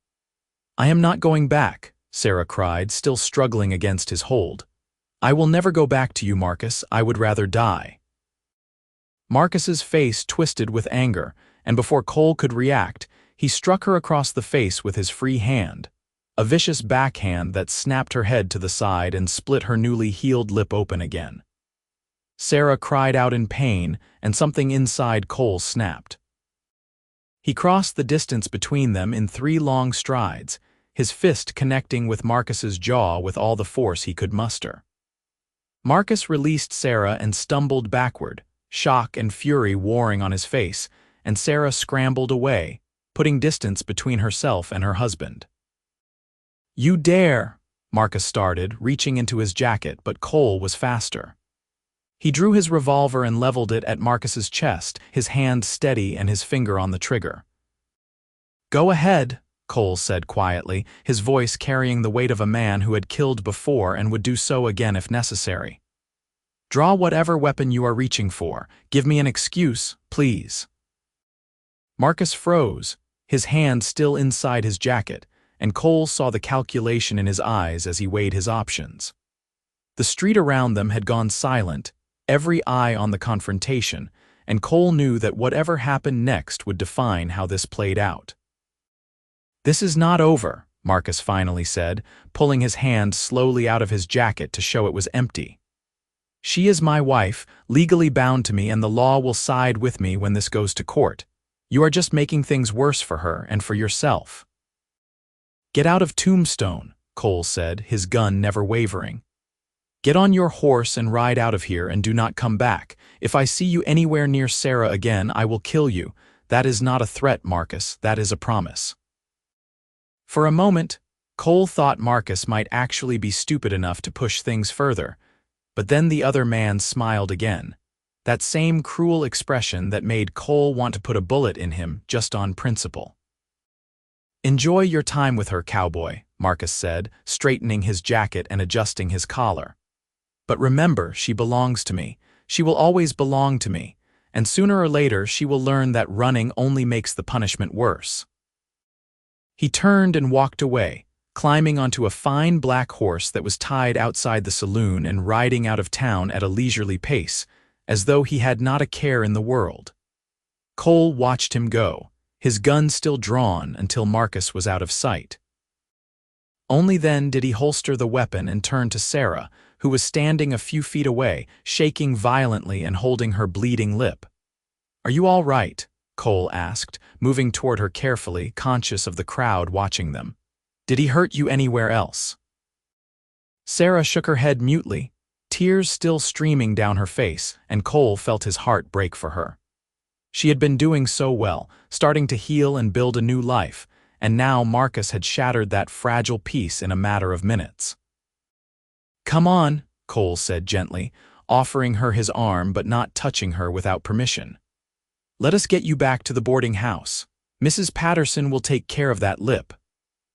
"I am not going back," Sarah cried, still struggling against his hold. "I will never go back to you, Marcus. I would rather die." Marcus's face twisted with anger, and before Cole could react, he struck her across the face with his free hand, a vicious backhand that snapped her head to the side and split her newly healed lip open again. Sarah cried out in pain, and something inside Cole snapped. He crossed the distance between them in 3 long strides, his fist connecting with Marcus's jaw with all the force he could muster. Marcus released Sarah and stumbled backward, shock and fury warring on his face, and Sarah scrambled away, putting distance between herself and her husband. "You dare!" Marcus started, reaching into his jacket, but Cole was faster. He drew his revolver and leveled it at Marcus's chest, his hand steady and his finger on the trigger. "Go ahead," Cole said quietly, his voice carrying the weight of a man who had killed before and would do so again if necessary. "Draw whatever weapon you are reaching for. Give me an excuse, please." Marcus froze, his hand still inside his jacket, and Cole saw the calculation in his eyes as he weighed his options. The street around them had gone silent, every eye on the confrontation, and Cole knew that whatever happened next would define how this played out. "This is not over," Marcus finally said, pulling his hand slowly out of his jacket to show it was empty. "She is my wife, legally bound to me, and the law will side with me when this goes to court. You are just making things worse for her and for yourself." "Get out of Tombstone," Cole said, his gun never wavering. "Get on your horse and ride out of here and do not come back. If I see you anywhere near Sarah again, I will kill you. That is not a threat, Marcus, that is a promise." For a moment, Cole thought Marcus might actually be stupid enough to push things further, but then the other man smiled again. That same cruel expression that made Cole want to put a bullet in him just on principle. "Enjoy your time with her, Cowboy," Marcus said, straightening his jacket and adjusting his collar. "But remember, she belongs to me. She will always belong to me, and sooner or later she will learn that running only makes the punishment worse." He turned and walked away, climbing onto a fine black horse that was tied outside the saloon and riding out of town at a leisurely pace, as though he had not a care in the world. Cole watched him go, his gun still drawn until Marcus was out of sight. Only then did he holster the weapon and turn to Sarah, who was standing a few feet away, shaking violently and holding her bleeding lip. "Are you all right?" Cole asked, moving toward her carefully, conscious of the crowd watching them. "Did he hurt you anywhere else?" Sarah shook her head mutely, tears still streaming down her face, and Cole felt his heart break for her. She had been doing so well, starting to heal and build a new life, and now Marcus had shattered that fragile piece in a matter of minutes. "Come on," Cole said gently, offering her his arm but not touching her without permission. "Let us get you back to the boarding house. Mrs. Patterson will take care of that lip."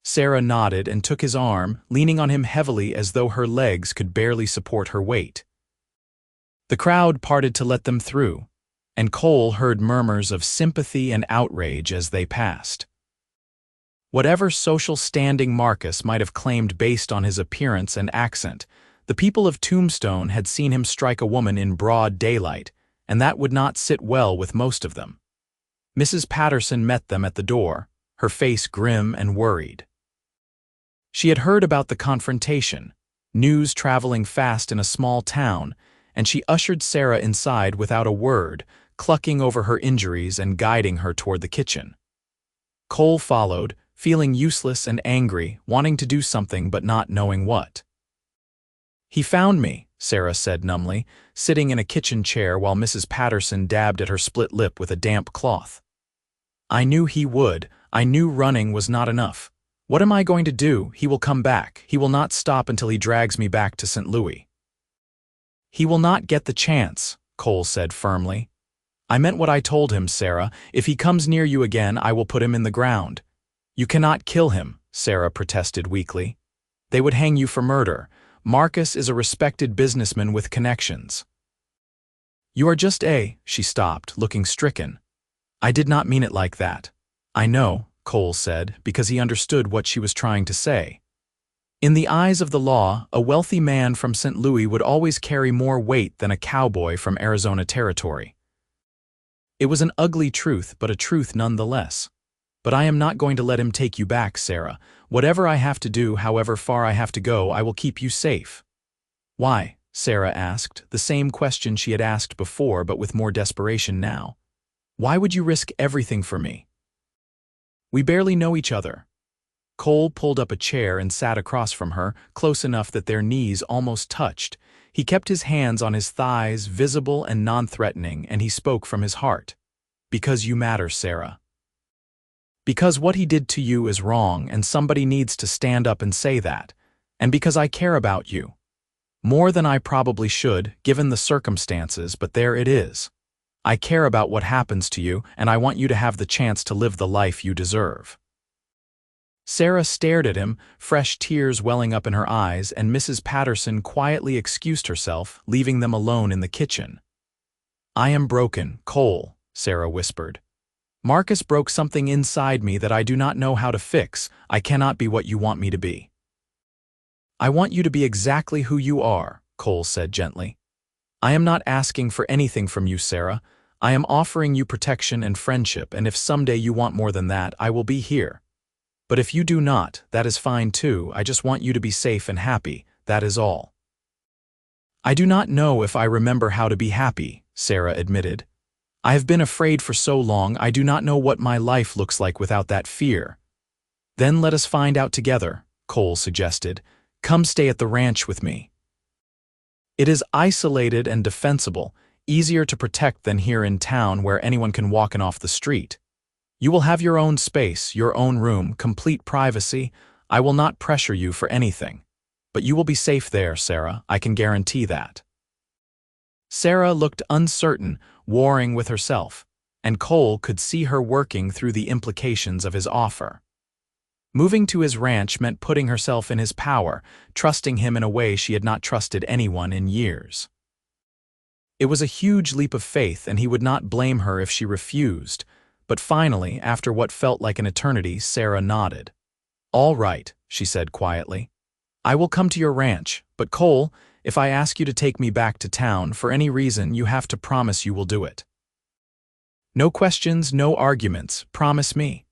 Sarah nodded and took his arm, leaning on him heavily as though her legs could barely support her weight. The crowd parted to let them through, and Cole heard murmurs of sympathy and outrage as they passed. Whatever social standing Marcus might have claimed based on his appearance and accent, the people of Tombstone had seen him strike a woman in broad daylight, and that would not sit well with most of them. Mrs. Patterson met them at the door, her face grim and worried. She had heard about the confrontation, news traveling fast in a small town, and she ushered Sarah inside without a word, clucking over her injuries and guiding her toward the kitchen. Cole followed, feeling useless and angry, wanting to do something but not knowing what. "He found me," Sarah said numbly, sitting in a kitchen chair while Mrs. Patterson dabbed at her split lip with a damp cloth. "I knew he would. I knew running was not enough. What am I going to do? He will come back. He will not stop until he drags me back to St. Louis." "He will not get the chance," Cole said firmly. "I meant what I told him, Sarah. If he comes near you again, I will put him in the ground." "You cannot kill him," Sarah protested weakly. "They would hang you for murder. Marcus is a respected businessman with connections." "You are just She stopped, looking stricken. "I did not mean it like that." "I know," Cole said, because he understood what she was trying to say. In the eyes of the law, a wealthy man from St. Louis would always carry more weight than a cowboy from Arizona Territory. It was an ugly truth, but a truth nonetheless. "But I am not going to let him take you back, Sarah. Whatever I have to do, however far I have to go, I will keep you safe." "Why?" Sarah asked, the same question she had asked before but with more desperation now. "Why would you risk everything for me?" "We barely know each other." Cole pulled up a chair and sat across from her, close enough that their knees almost touched. He kept his hands on his thighs, visible and non-threatening, and he spoke from his heart. "Because you matter, Sarah. Because what he did to you is wrong, and somebody needs to stand up and say that. And because I care about you. More than I probably should, given the circumstances, but there it is. I care about what happens to you, and I want you to have the chance to live the life you deserve." Sarah stared at him, fresh tears welling up in her eyes, and Mrs. Patterson quietly excused herself, leaving them alone in the kitchen. "I am broken, Cole," Sarah whispered. "Marcus broke something inside me that I do not know how to fix. I cannot be what you want me to be." "I want you to be exactly who you are," Cole said gently. "I am not asking for anything from you, Sarah. I am offering you protection and friendship, and if someday you want more than that, I will be here. But if you do not, that is fine too. I just want you to be safe and happy, that is all." "I do not know if I remember how to be happy," Sarah admitted. "I have been afraid for so long, I do not know what my life looks like without that fear." "Then let us find out together," Cole suggested. "Come stay at the ranch with me. It is isolated and defensible, easier to protect than here in town where anyone can walk in off the street. You will have your own space, your own room, complete privacy. I will not pressure you for anything. But you will be safe there, Sarah, I can guarantee that." Sarah looked uncertain, warring with herself, and Cole could see her working through the implications of his offer. Moving to his ranch meant putting herself in his power, trusting him in a way she had not trusted anyone in years. It was a huge leap of faith, and he would not blame her if she refused, but finally, after what felt like an eternity, Sarah nodded. "All right," she said quietly. "I will come to your ranch, but Cole, if I ask you to take me back to town for any reason, you have to promise you will do it. No questions, no arguments, promise me."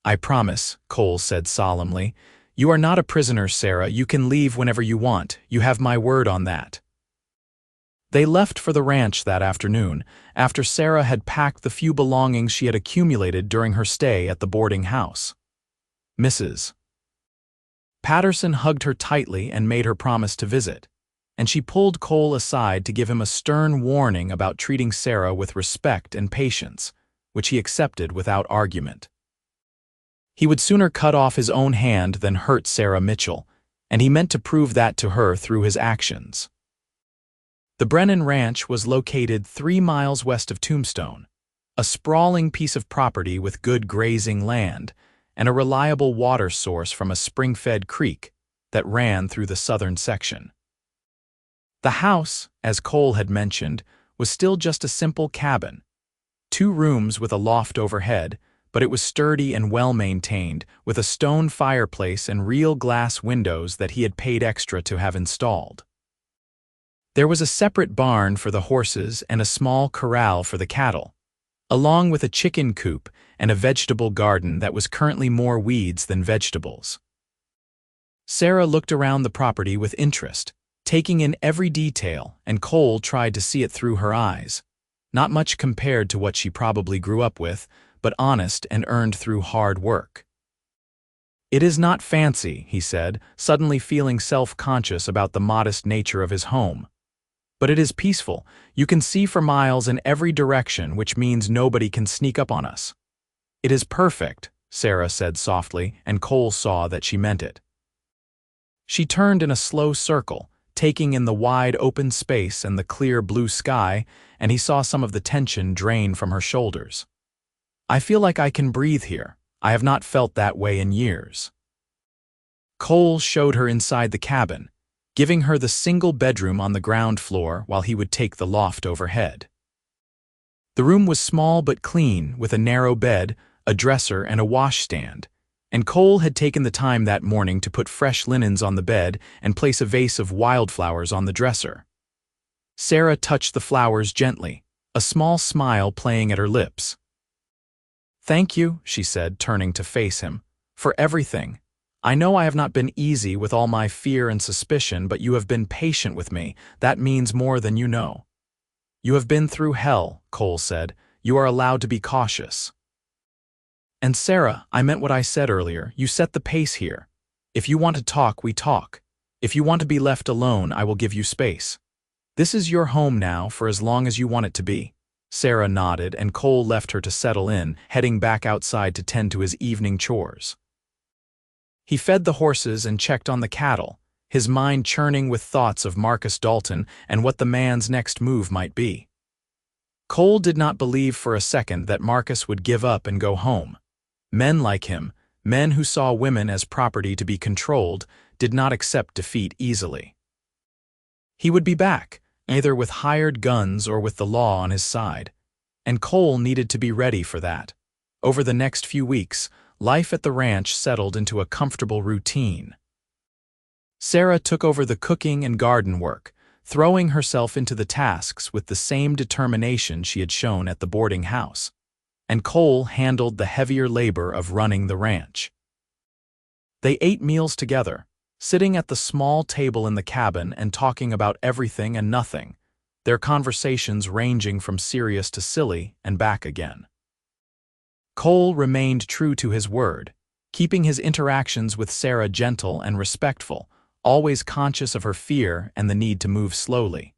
"I promise," Cole said solemnly. "You are not a prisoner, Sarah. You can leave whenever you want. You have my word on that." They left for the ranch that afternoon, after Sarah had packed the few belongings she had accumulated during her stay at the boarding house. Mrs. Patterson hugged her tightly and made her promise to visit, and she pulled Cole aside to give him a stern warning about treating Sarah with respect and patience, which he accepted without argument. He would sooner cut off his own hand than hurt Sarah Mitchell, and he meant to prove that to her through his actions. The Brennan Ranch was located 3 miles west of Tombstone, a sprawling piece of property with good grazing land and a reliable water source from a spring-fed creek that ran through the southern section. The house, as Cole had mentioned, was still just a simple cabin, 2 rooms with a loft overhead, but it was sturdy and well-maintained, with a stone fireplace and real glass windows that he had paid extra to have installed. There was a separate barn for the horses and a small corral for the cattle, along with a chicken coop and a vegetable garden that was currently more weeds than vegetables. Sarah looked around the property with interest, taking in every detail, and Cole tried to see it through her eyes. Not much compared to what she probably grew up with, but honest and earned through hard work. "It is not fancy," he said, suddenly feeling self-conscious about the modest nature of his home. "But it is peaceful. You can see for miles in every direction, which means nobody can sneak up on us." "It is perfect," Sarah said softly, and Cole saw that she meant it. She turned in a slow circle, taking in the wide open space and the clear blue sky, and he saw some of the tension drain from her shoulders. "I feel like I can breathe here. I have not felt that way in years." Cole showed her inside the cabin, giving her the single bedroom on the ground floor while he would take the loft overhead. The room was small but clean, with a narrow bed, a dresser, and a washstand, and Cole had taken the time that morning to put fresh linens on the bed and place a vase of wildflowers on the dresser. Sarah touched the flowers gently, a small smile playing at her lips. "Thank you," she said, turning to face him, "for everything. I know I have not been easy with all my fear and suspicion, but you have been patient with me. That means more than you know." "You have been through hell," Cole said. "You are allowed to be cautious." "And Sarah, I meant what I said earlier. You set the pace here. If you want to talk, we talk. If you want to be left alone, I will give you space. This is your home now for as long as you want it to be." Sarah nodded, and Cole left her to settle in, heading back outside to tend to his evening chores. He fed the horses and checked on the cattle, his mind churning with thoughts of Marcus Dalton and what the man's next move might be. Cole did not believe for a second that Marcus would give up and go home. Men like him, men who saw women as property to be controlled, did not accept defeat easily. He would be back, either with hired guns or with the law on his side, and Cole needed to be ready for that. Over the next few weeks, life at the ranch settled into a comfortable routine. Sarah took over the cooking and garden work, throwing herself into the tasks with the same determination she had shown at the boarding house. And Cole handled the heavier labor of running the ranch. They ate meals together, sitting at the small table in the cabin and talking about everything and nothing, their conversations ranging from serious to silly and back again. Cole remained true to his word, keeping his interactions with Sarah gentle and respectful, always conscious of her fear and the need to move slowly.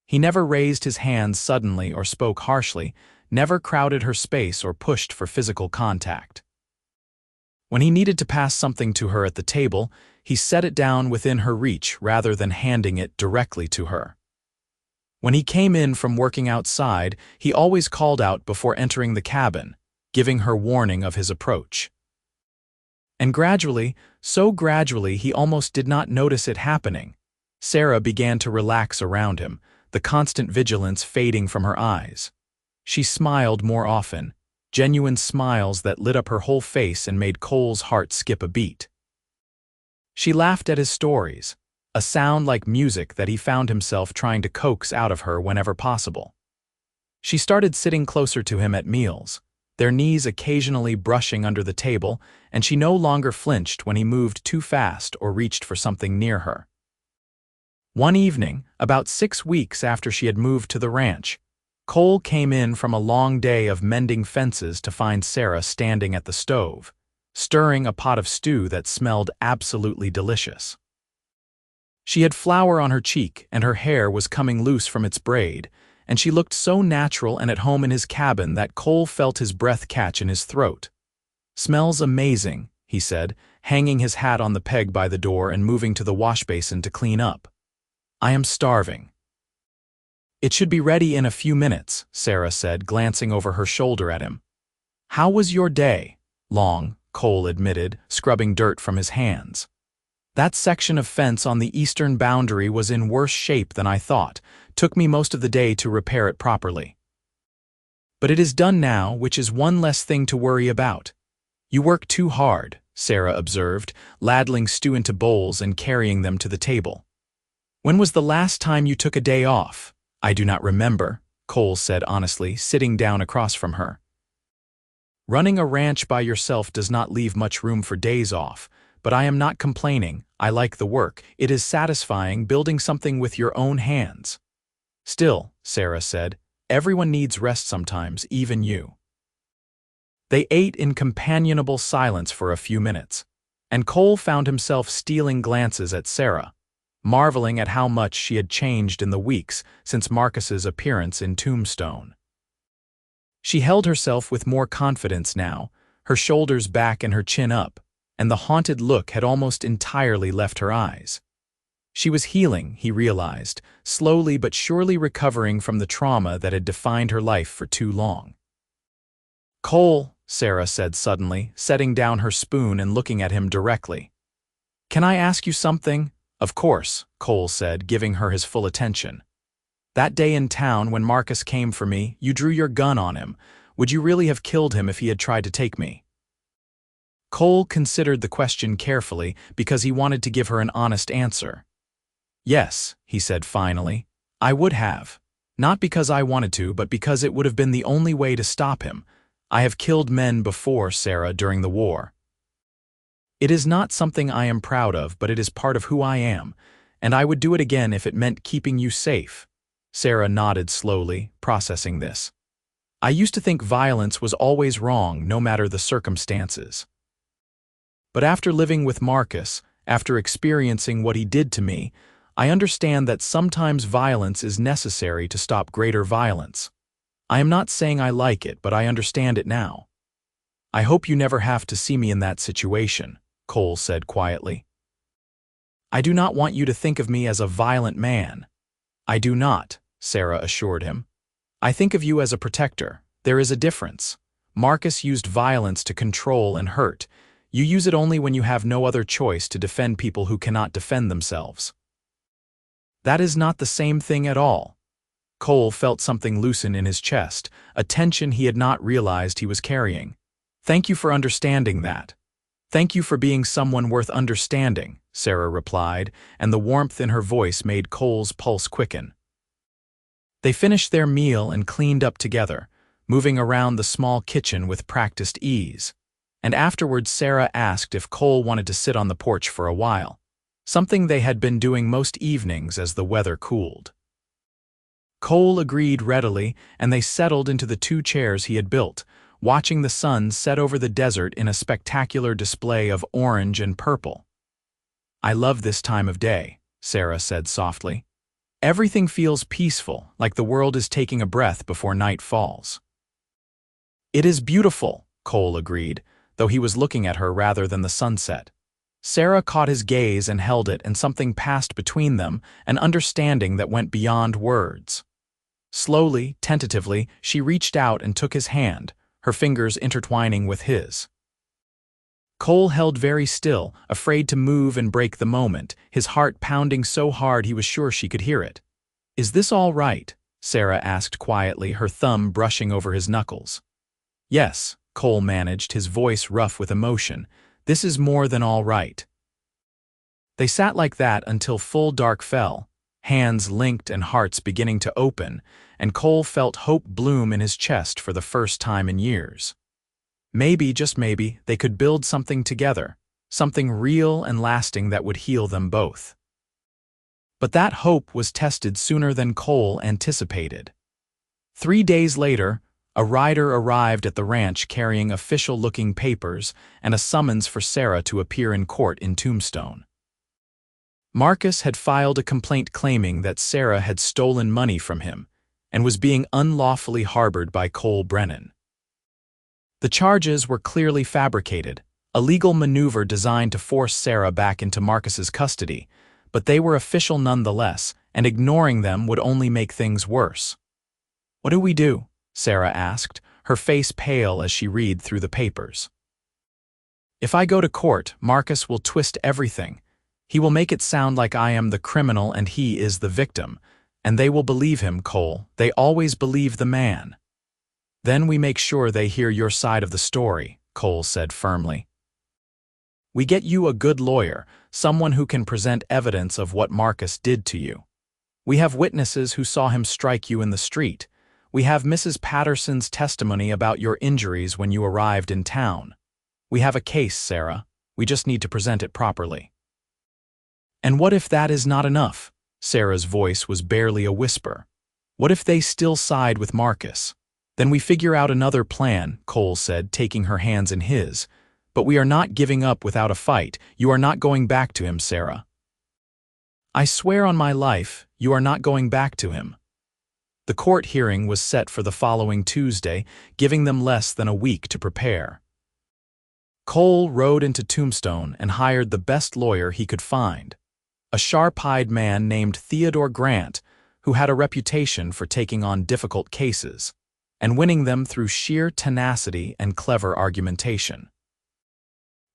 He never raised his hands suddenly or spoke harshly, never crowded her space or pushed for physical contact. When he needed to pass something to her at the table, he set it down within her reach rather than handing it directly to her. When he came in from working outside, he always called out before entering the cabin, giving her warning of his approach. And gradually, so gradually he almost did not notice it happening, Sarah began to relax around him, the constant vigilance fading from her eyes. She smiled more often, genuine smiles that lit up her whole face and made Cole's heart skip a beat. She laughed at his stories, a sound like music that he found himself trying to coax out of her whenever possible. She started sitting closer to him at meals, their knees occasionally brushing under the table, and she no longer flinched when he moved too fast or reached for something near her. One evening, about 6 weeks after she had moved to the ranch, Cole came in from a long day of mending fences to find Sarah standing at the stove, stirring a pot of stew that smelled absolutely delicious. She had flour on her cheek and her hair was coming loose from its braid, and she looked so natural and at home in his cabin that Cole felt his breath catch in his throat. "Smells amazing," he said, hanging his hat on the peg by the door and moving to the wash basin to clean up. "I am starving." "It should be ready in a few minutes," Sarah said, glancing over her shoulder at him. "How was your day?" "Long," Cole admitted, scrubbing dirt from his hands. "That section of fence on the eastern boundary was in worse shape than I thought. Took me most of the day to repair it properly. But it is done now, which is one less thing to worry about." "You work too hard," Sarah observed, ladling stew into bowls and carrying them to the table. "When was the last time you took a day off?" "I do not remember," Cole said honestly, sitting down across from her. "Running a ranch by yourself does not leave much room for days off, but I am not complaining. I like the work. It is satisfying building something with your own hands." "Still," Sarah said, "everyone needs rest sometimes, even you." They ate in companionable silence for a few minutes, and Cole found himself stealing glances at Sarah, marveling at how much she had changed in the weeks since Marcus's appearance in Tombstone. She held herself with more confidence now, her shoulders back and her chin up, and the haunted look had almost entirely left her eyes. She was healing, he realized, slowly but surely recovering from the trauma that had defined her life for too long. "Cole," Sarah said suddenly, setting down her spoon and looking at him directly. "Can I ask you something?" "Of course," Cole said, giving her his full attention. "That day in town when Marcus came for me, you drew your gun on him. Would you really have killed him if he had tried to take me?" Cole considered the question carefully because he wanted to give her an honest answer. "Yes," he said finally, "I would have. Not because I wanted to, but because it would have been the only way to stop him. I have killed men before, Sarah, during the war. It is not something I am proud of, but it is part of who I am, and I would do it again if it meant keeping you safe." Sarah nodded slowly, processing this. "I used to think violence was always wrong, no matter the circumstances. But after living with Marcus, after experiencing what he did to me, I understand that sometimes violence is necessary to stop greater violence. I am not saying I like it, but I understand it now. I hope you never have to see me in that situation," Cole said quietly. "I do not want you to think of me as a violent man." "I do not," Sarah assured him. "I think of you as a protector. There is a difference. Marcus used violence to control and hurt. You use it only when you have no other choice to defend people who cannot defend themselves." "That is not the same thing at all." Cole felt something loosen in his chest, a tension he had not realized he was carrying. "Thank you for understanding that. Thank you for being someone worth understanding," Sarah replied, and the warmth in her voice made Cole's pulse quicken. They finished their meal and cleaned up together, moving around the small kitchen with practiced ease. And afterwards Sarah asked if Cole wanted to sit on the porch for a while, something they had been doing most evenings as the weather cooled. Cole agreed readily, and they settled into the 2 chairs he had built, watching the sun set over the desert in a spectacular display of orange and purple. "I love this time of day," Sarah said softly. "Everything feels peaceful, like the world is taking a breath before night falls." "It is beautiful," Cole agreed, though he was looking at her rather than the sunset. Sarah caught his gaze and held it, and something passed between them, an understanding that went beyond words. Slowly, tentatively, she reached out and took his hand, her fingers intertwining with his. Cole held very still, afraid to move and break the moment, his heart pounding so hard he was sure she could hear it. "Is this all right?" Sarah asked quietly, her thumb brushing over his knuckles. "Yes," Cole managed, his voice rough with emotion. "This is more than all right." They sat like that until full dark fell, hands linked and hearts beginning to open, and Cole felt hope bloom in his chest for the first time in years. Maybe, just maybe, they could build something together, something real and lasting that would heal them both. But that hope was tested sooner than Cole anticipated. 3 days later, a rider arrived at the ranch carrying official-looking papers and a summons for Sarah to appear in court in Tombstone. Marcus had filed a complaint claiming that Sarah had stolen money from him and was being unlawfully harbored by Brennan. The charges were clearly fabricated, a legal maneuver designed to force Sarah back into Marcus's custody, but they were official nonetheless, and ignoring them would only make things worse. "What do we do?" Sarah asked, her face pale as she read through the papers. "If I go to court, Marcus will twist everything. He will make it sound like I am the criminal and he is the victim, and they will believe him, Cole. They always believe the man." "Then we make sure they hear your side of the story," Cole said firmly. "We get you a good lawyer, someone who can present evidence of what Marcus did to you. We have witnesses who saw him strike you in the street. We have Mrs. Patterson's testimony about your injuries when you arrived in town. We have a case, Sarah. We just need to present it properly." "And what if that is not enough?" Sarah's voice was barely a whisper. "What if they still side with Marcus? Then we figure out another plan," Cole said, taking her hands in his. "But we are not giving up without a fight. You are not going back to him, Sarah." "I swear on my life, you are not going back to him." The court hearing was set for the following Tuesday, giving them less than a week to prepare. Cole rode into Tombstone and hired the best lawyer he could find, a sharp-eyed man named Theodore Grant, who had a reputation for taking on difficult cases and winning them through sheer tenacity and clever argumentation.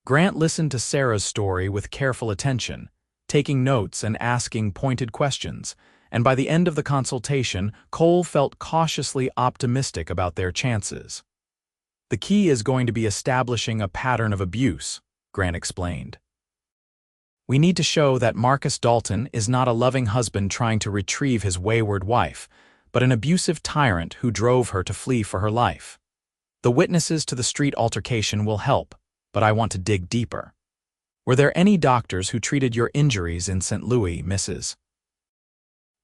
Grant listened to Sarah's story with careful attention, taking notes and asking pointed questions, and by the end of the consultation, Cole felt cautiously optimistic about their chances. "The key is going to be establishing a pattern of abuse," Grant explained. "We need to show that Marcus Dalton is not a loving husband trying to retrieve his wayward wife, but an abusive tyrant who drove her to flee for her life. The witnesses to the street altercation will help, but I want to dig deeper. Were there any doctors who treated your injuries in St. Louis, Mrs.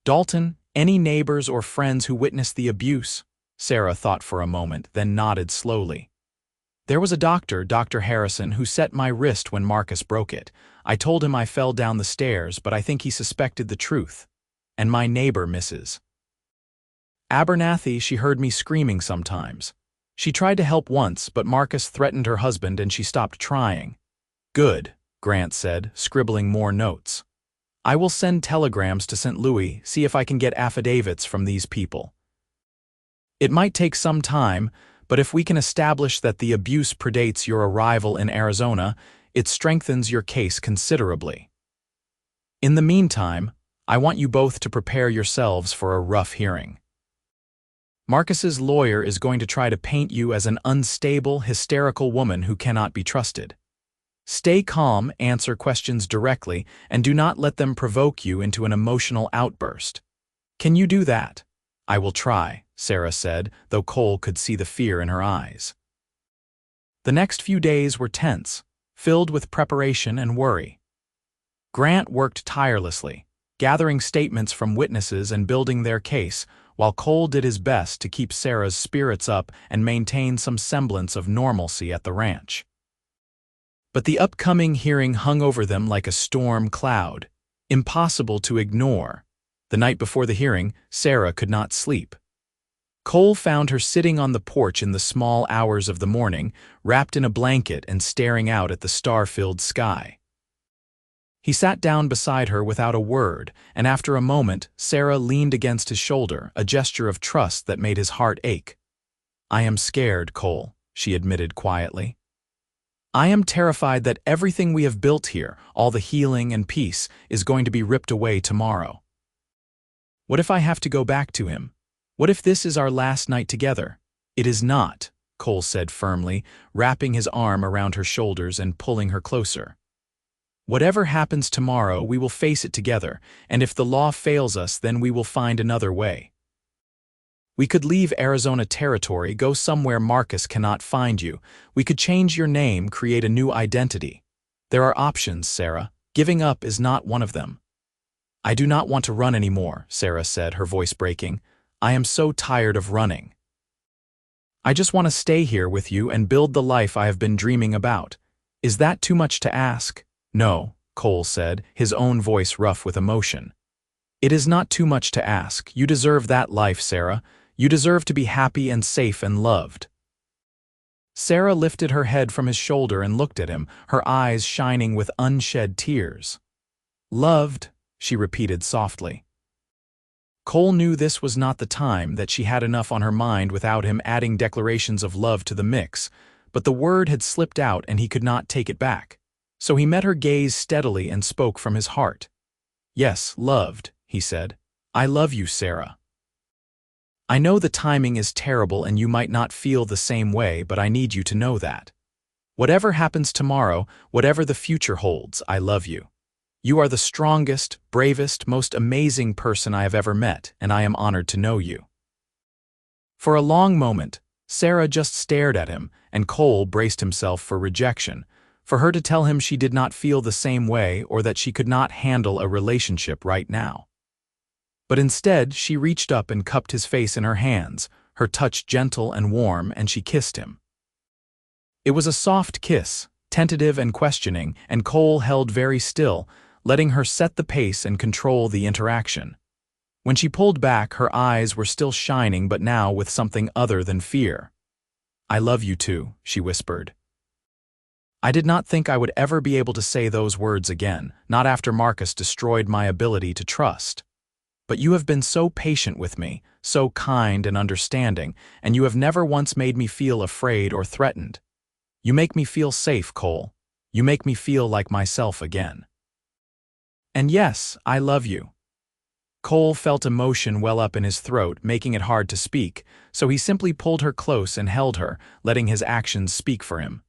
Dalton? Any neighbors or friends who witnessed the abuse?" Sarah thought for a moment, then nodded slowly. "There was a doctor, Dr. Harrison, who set my wrist when Marcus broke it. I told him I fell down the stairs, but I think he suspected the truth. And my neighbor, Mrs. Abernathy, she heard me screaming sometimes. She tried to help once, but Marcus threatened her husband and she stopped trying." "Good," Grant said, scribbling more notes. "I will send telegrams to St. Louis, see if I can get affidavits from these people. It might take some time, but if we can establish that the abuse predates your arrival in Arizona, it strengthens your case considerably. In the meantime, I want you both to prepare yourselves for a rough hearing. Marcus's lawyer is going to try to paint you as an unstable, hysterical woman who cannot be trusted. Stay calm, answer questions directly, and do not let them provoke you into an emotional outburst. Can you do that? I will try, Sarah said, though Cole could see the fear in her eyes. The next few days were tense, filled with preparation and worry. Grant worked tirelessly, gathering statements from witnesses and building their case, while Cole did his best to keep Sarah's spirits up and maintain some semblance of normalcy at the ranch. But the upcoming hearing hung over them like a storm cloud, impossible to ignore. The night before the hearing, Sarah could not sleep. Cole found her sitting on the porch in the small hours of the morning, wrapped in a blanket and staring out at the star-filled sky. He sat down beside her without a word, and after a moment, Sarah leaned against his shoulder, a gesture of trust that made his heart ache. "I am scared, Cole," she admitted quietly. "I am terrified that everything we have built here, all the healing and peace, is going to be ripped away tomorrow. What if I have to go back to him? What if this is our last night together?" "It is not," Cole said firmly, wrapping his arm around her shoulders and pulling her closer. "Whatever happens tomorrow, we will face it together, and if the law fails us, then we will find another way. We could leave Arizona territory, go somewhere Marcus cannot find you. We could change your name, create a new identity. There are options, Sarah. Giving up is not one of them." "I do not want to run anymore," Sarah said, her voice breaking. "I am so tired of running. I just want to stay here with you and build the life I have been dreaming about. Is that too much to ask?" "No," Cole said, his own voice rough with emotion. "It is not too much to ask. You deserve that life, Sarah. You deserve to be happy and safe and loved." Sarah lifted her head from his shoulder and looked at him, her eyes shining with unshed tears. "Loved," she repeated softly. Cole knew this was not the time, that she had enough on her mind without him adding declarations of love to the mix, but the word had slipped out and he could not take it back. So he met her gaze steadily and spoke from his heart. "Yes, loved," he said. "I love you, Sarah. I know the timing is terrible and you might not feel the same way, but I need you to know that. Whatever happens tomorrow, whatever the future holds, I love you. You are the strongest, bravest, most amazing person I have ever met, and I am honored to know you." For a long moment, Sarah just stared at him, and Cole braced himself for rejection, for her to tell him she did not feel the same way or that she could not handle a relationship right now. But instead, she reached up and cupped his face in her hands, her touch gentle and warm, and she kissed him. It was a soft kiss, tentative and questioning, and Cole held very still, letting her set the pace and control the interaction. When she pulled back, her eyes were still shining, but now with something other than fear. "I love you too," she whispered. "I did not think I would ever be able to say those words again, not after Marcus destroyed my ability to trust. But you have been so patient with me, so kind and understanding, and you have never once made me feel afraid or threatened. You make me feel safe, Cole. You make me feel like myself again. And yes, I love you." Cole felt emotion well up in his throat, making it hard to speak, so he simply pulled her close and held her, letting his actions speak for him.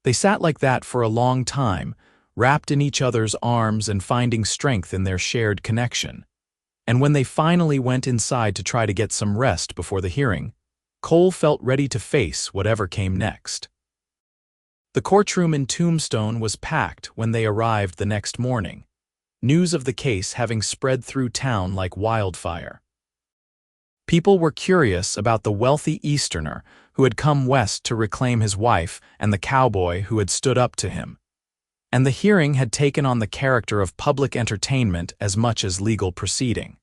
They sat like that for a long time, wrapped in each other's arms and finding strength in their shared connection. And when they finally went inside to try to get some rest before the hearing, Cole felt ready to face whatever came next. The courtroom in Tombstone was packed when they arrived the next morning, news of the case having spread through town like wildfire. People were curious about the wealthy Easterner who had come west to reclaim his wife and the cowboy who had stood up to him. And the hearing had taken on the character of public entertainment as much as legal proceeding.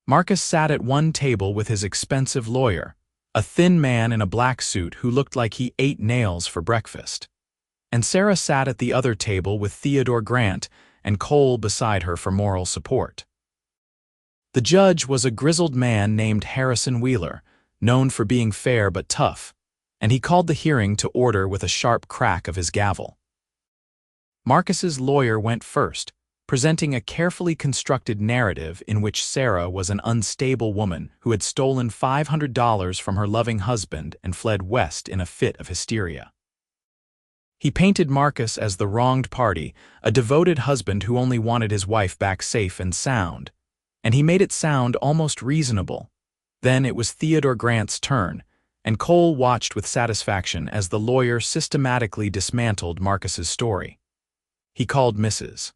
Marcus sat at one table with his expensive lawyer, a thin man in a black suit who looked like he ate nails for breakfast. And Sarah sat at the other table with Theodore Grant and Cole beside her for moral support. The judge was a grizzled man named Harrison Wheeler, known for being fair but tough, and he called the hearing to order with a sharp crack of his gavel. Marcus's lawyer went first, presenting a carefully constructed narrative in which Sarah was an unstable woman who had stolen $500 from her loving husband and fled west in a fit of hysteria. He painted Marcus as the wronged party, a devoted husband who only wanted his wife back safe and sound. And he made it sound almost reasonable. Then it was Theodore Grant's turn, and Cole watched with satisfaction as the lawyer systematically dismantled Marcus's story. He called Mrs.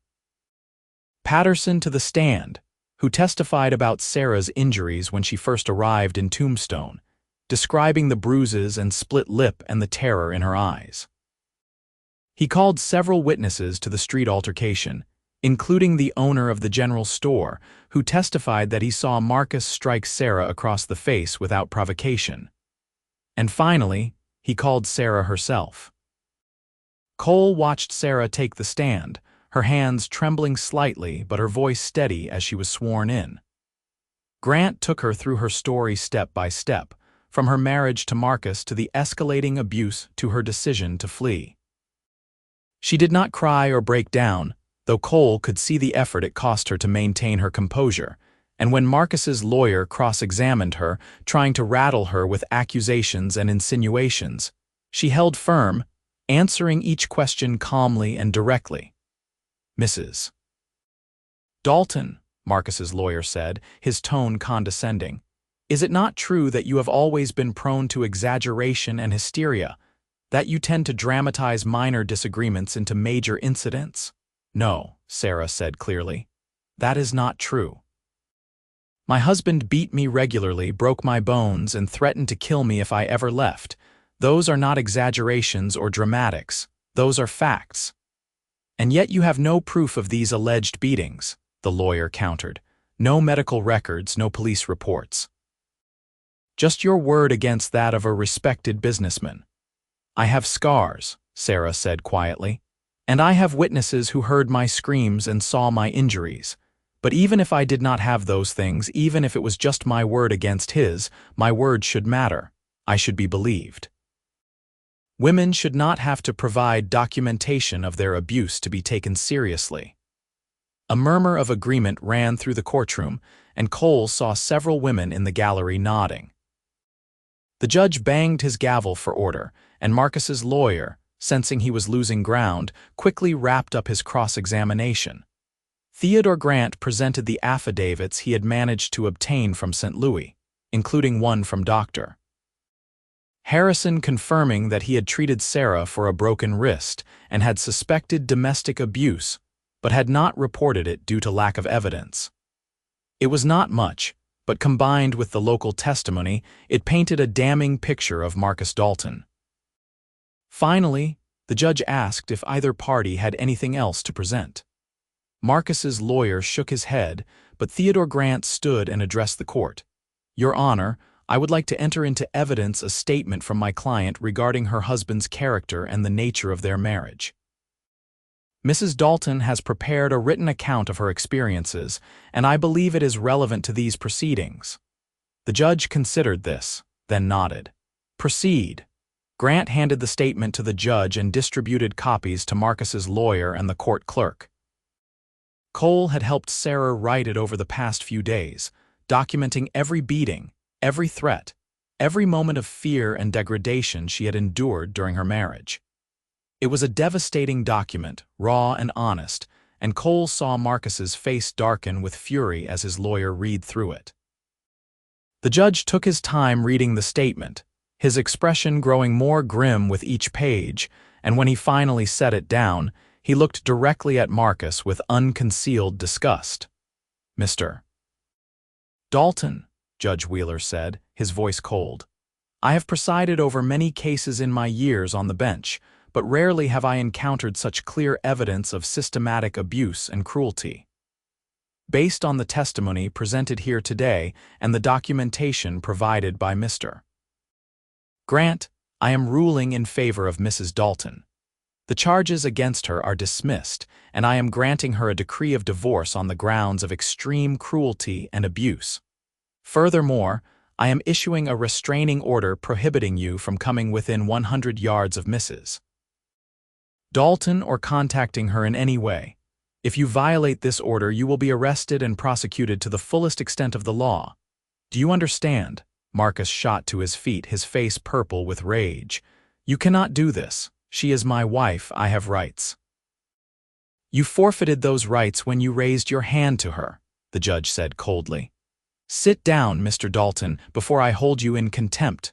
Patterson to the stand, who testified about Sarah's injuries when she first arrived in Tombstone, describing the bruises and split lip and the terror in her eyes. He called several witnesses to the street altercation, including the owner of the general store, who testified that he saw Marcus strike Sarah across the face without provocation. And finally, he called Sarah herself. Cole watched Sarah take the stand, her hands trembling slightly but her voice steady as she was sworn in. Grant took her through her story step by step, from her marriage to Marcus to the escalating abuse to her decision to flee. She did not cry or break down, though Cole could see the effort it cost her to maintain her composure, and when Marcus's lawyer cross-examined her, trying to rattle her with accusations and insinuations, she held firm, answering each question calmly and directly. Mrs. Dalton, Marcus's lawyer said, his tone condescending, is it not true that you have always been prone to exaggeration and hysteria, that you tend to dramatize minor disagreements into major incidents? No, Sarah said clearly. That is not true. My husband beat me regularly, broke my bones, and threatened to kill me if I ever left. Those are not exaggerations or dramatics. Those are facts. And yet you have no proof of these alleged beatings, the lawyer countered. No medical records, no police reports. Just your word against that of a respected businessman. I have scars, Sarah said quietly, and I have witnesses who heard my screams and saw my injuries. But even if I did not have those things, even if it was just my word against his, my word should matter. I should be believed. Women should not have to provide documentation of their abuse to be taken seriously. A murmur of agreement ran through the courtroom, and Cole saw several women in the gallery nodding. The judge banged his gavel for order, and Marcus's lawyer, sensing he was losing ground, quickly wrapped up his cross-examination. Theodore Grant presented the affidavits he had managed to obtain from St. Louis, including one from Dr. Harrison confirming that he had treated Sarah for a broken wrist and had suspected domestic abuse, but had not reported it due to lack of evidence. It was not much, but combined with the local testimony, it painted a damning picture of Marcus Dalton. Finally, the judge asked if either party had anything else to present. Marcus's lawyer shook his head, but Theodore Grant stood and addressed the court. Your Honor, I would like to enter into evidence a statement from my client regarding her husband's character and the nature of their marriage. Mrs. Dalton has prepared a written account of her experiences, and I believe it is relevant to these proceedings. The judge considered this, then nodded. Proceed. Grant handed the statement to the judge and distributed copies to Marcus's lawyer and the court clerk. Cole had helped Sarah write it over the past few days, documenting every beating, every threat, every moment of fear and degradation she had endured during her marriage. It was a devastating document, raw and honest, and Cole saw Marcus's face darken with fury as his lawyer read through it. The judge took his time reading the statement, his expression growing more grim with each page, and when he finally set it down, he looked directly at Marcus with unconcealed disgust. Mr. Dalton, Judge Wheeler said, his voice cold. I have presided over many cases in my years on the bench, but rarely have I encountered such clear evidence of systematic abuse and cruelty. Based on the testimony presented here today and the documentation provided by Mr. Grant, I am ruling in favor of Mrs. Dalton. The charges against her are dismissed, and I am granting her a decree of divorce on the grounds of extreme cruelty and abuse. Furthermore, I am issuing a restraining order prohibiting you from coming within 100 yards of Mrs. Dalton or contacting her in any way. If you violate this order, you will be arrested and prosecuted to the fullest extent of the law. Do you understand? Marcus shot to his feet, his face purple with rage. You cannot do this. She is my wife, I have rights. You forfeited those rights when you raised your hand to her, the judge said coldly. Sit down, Mr. Dalton, before I hold you in contempt.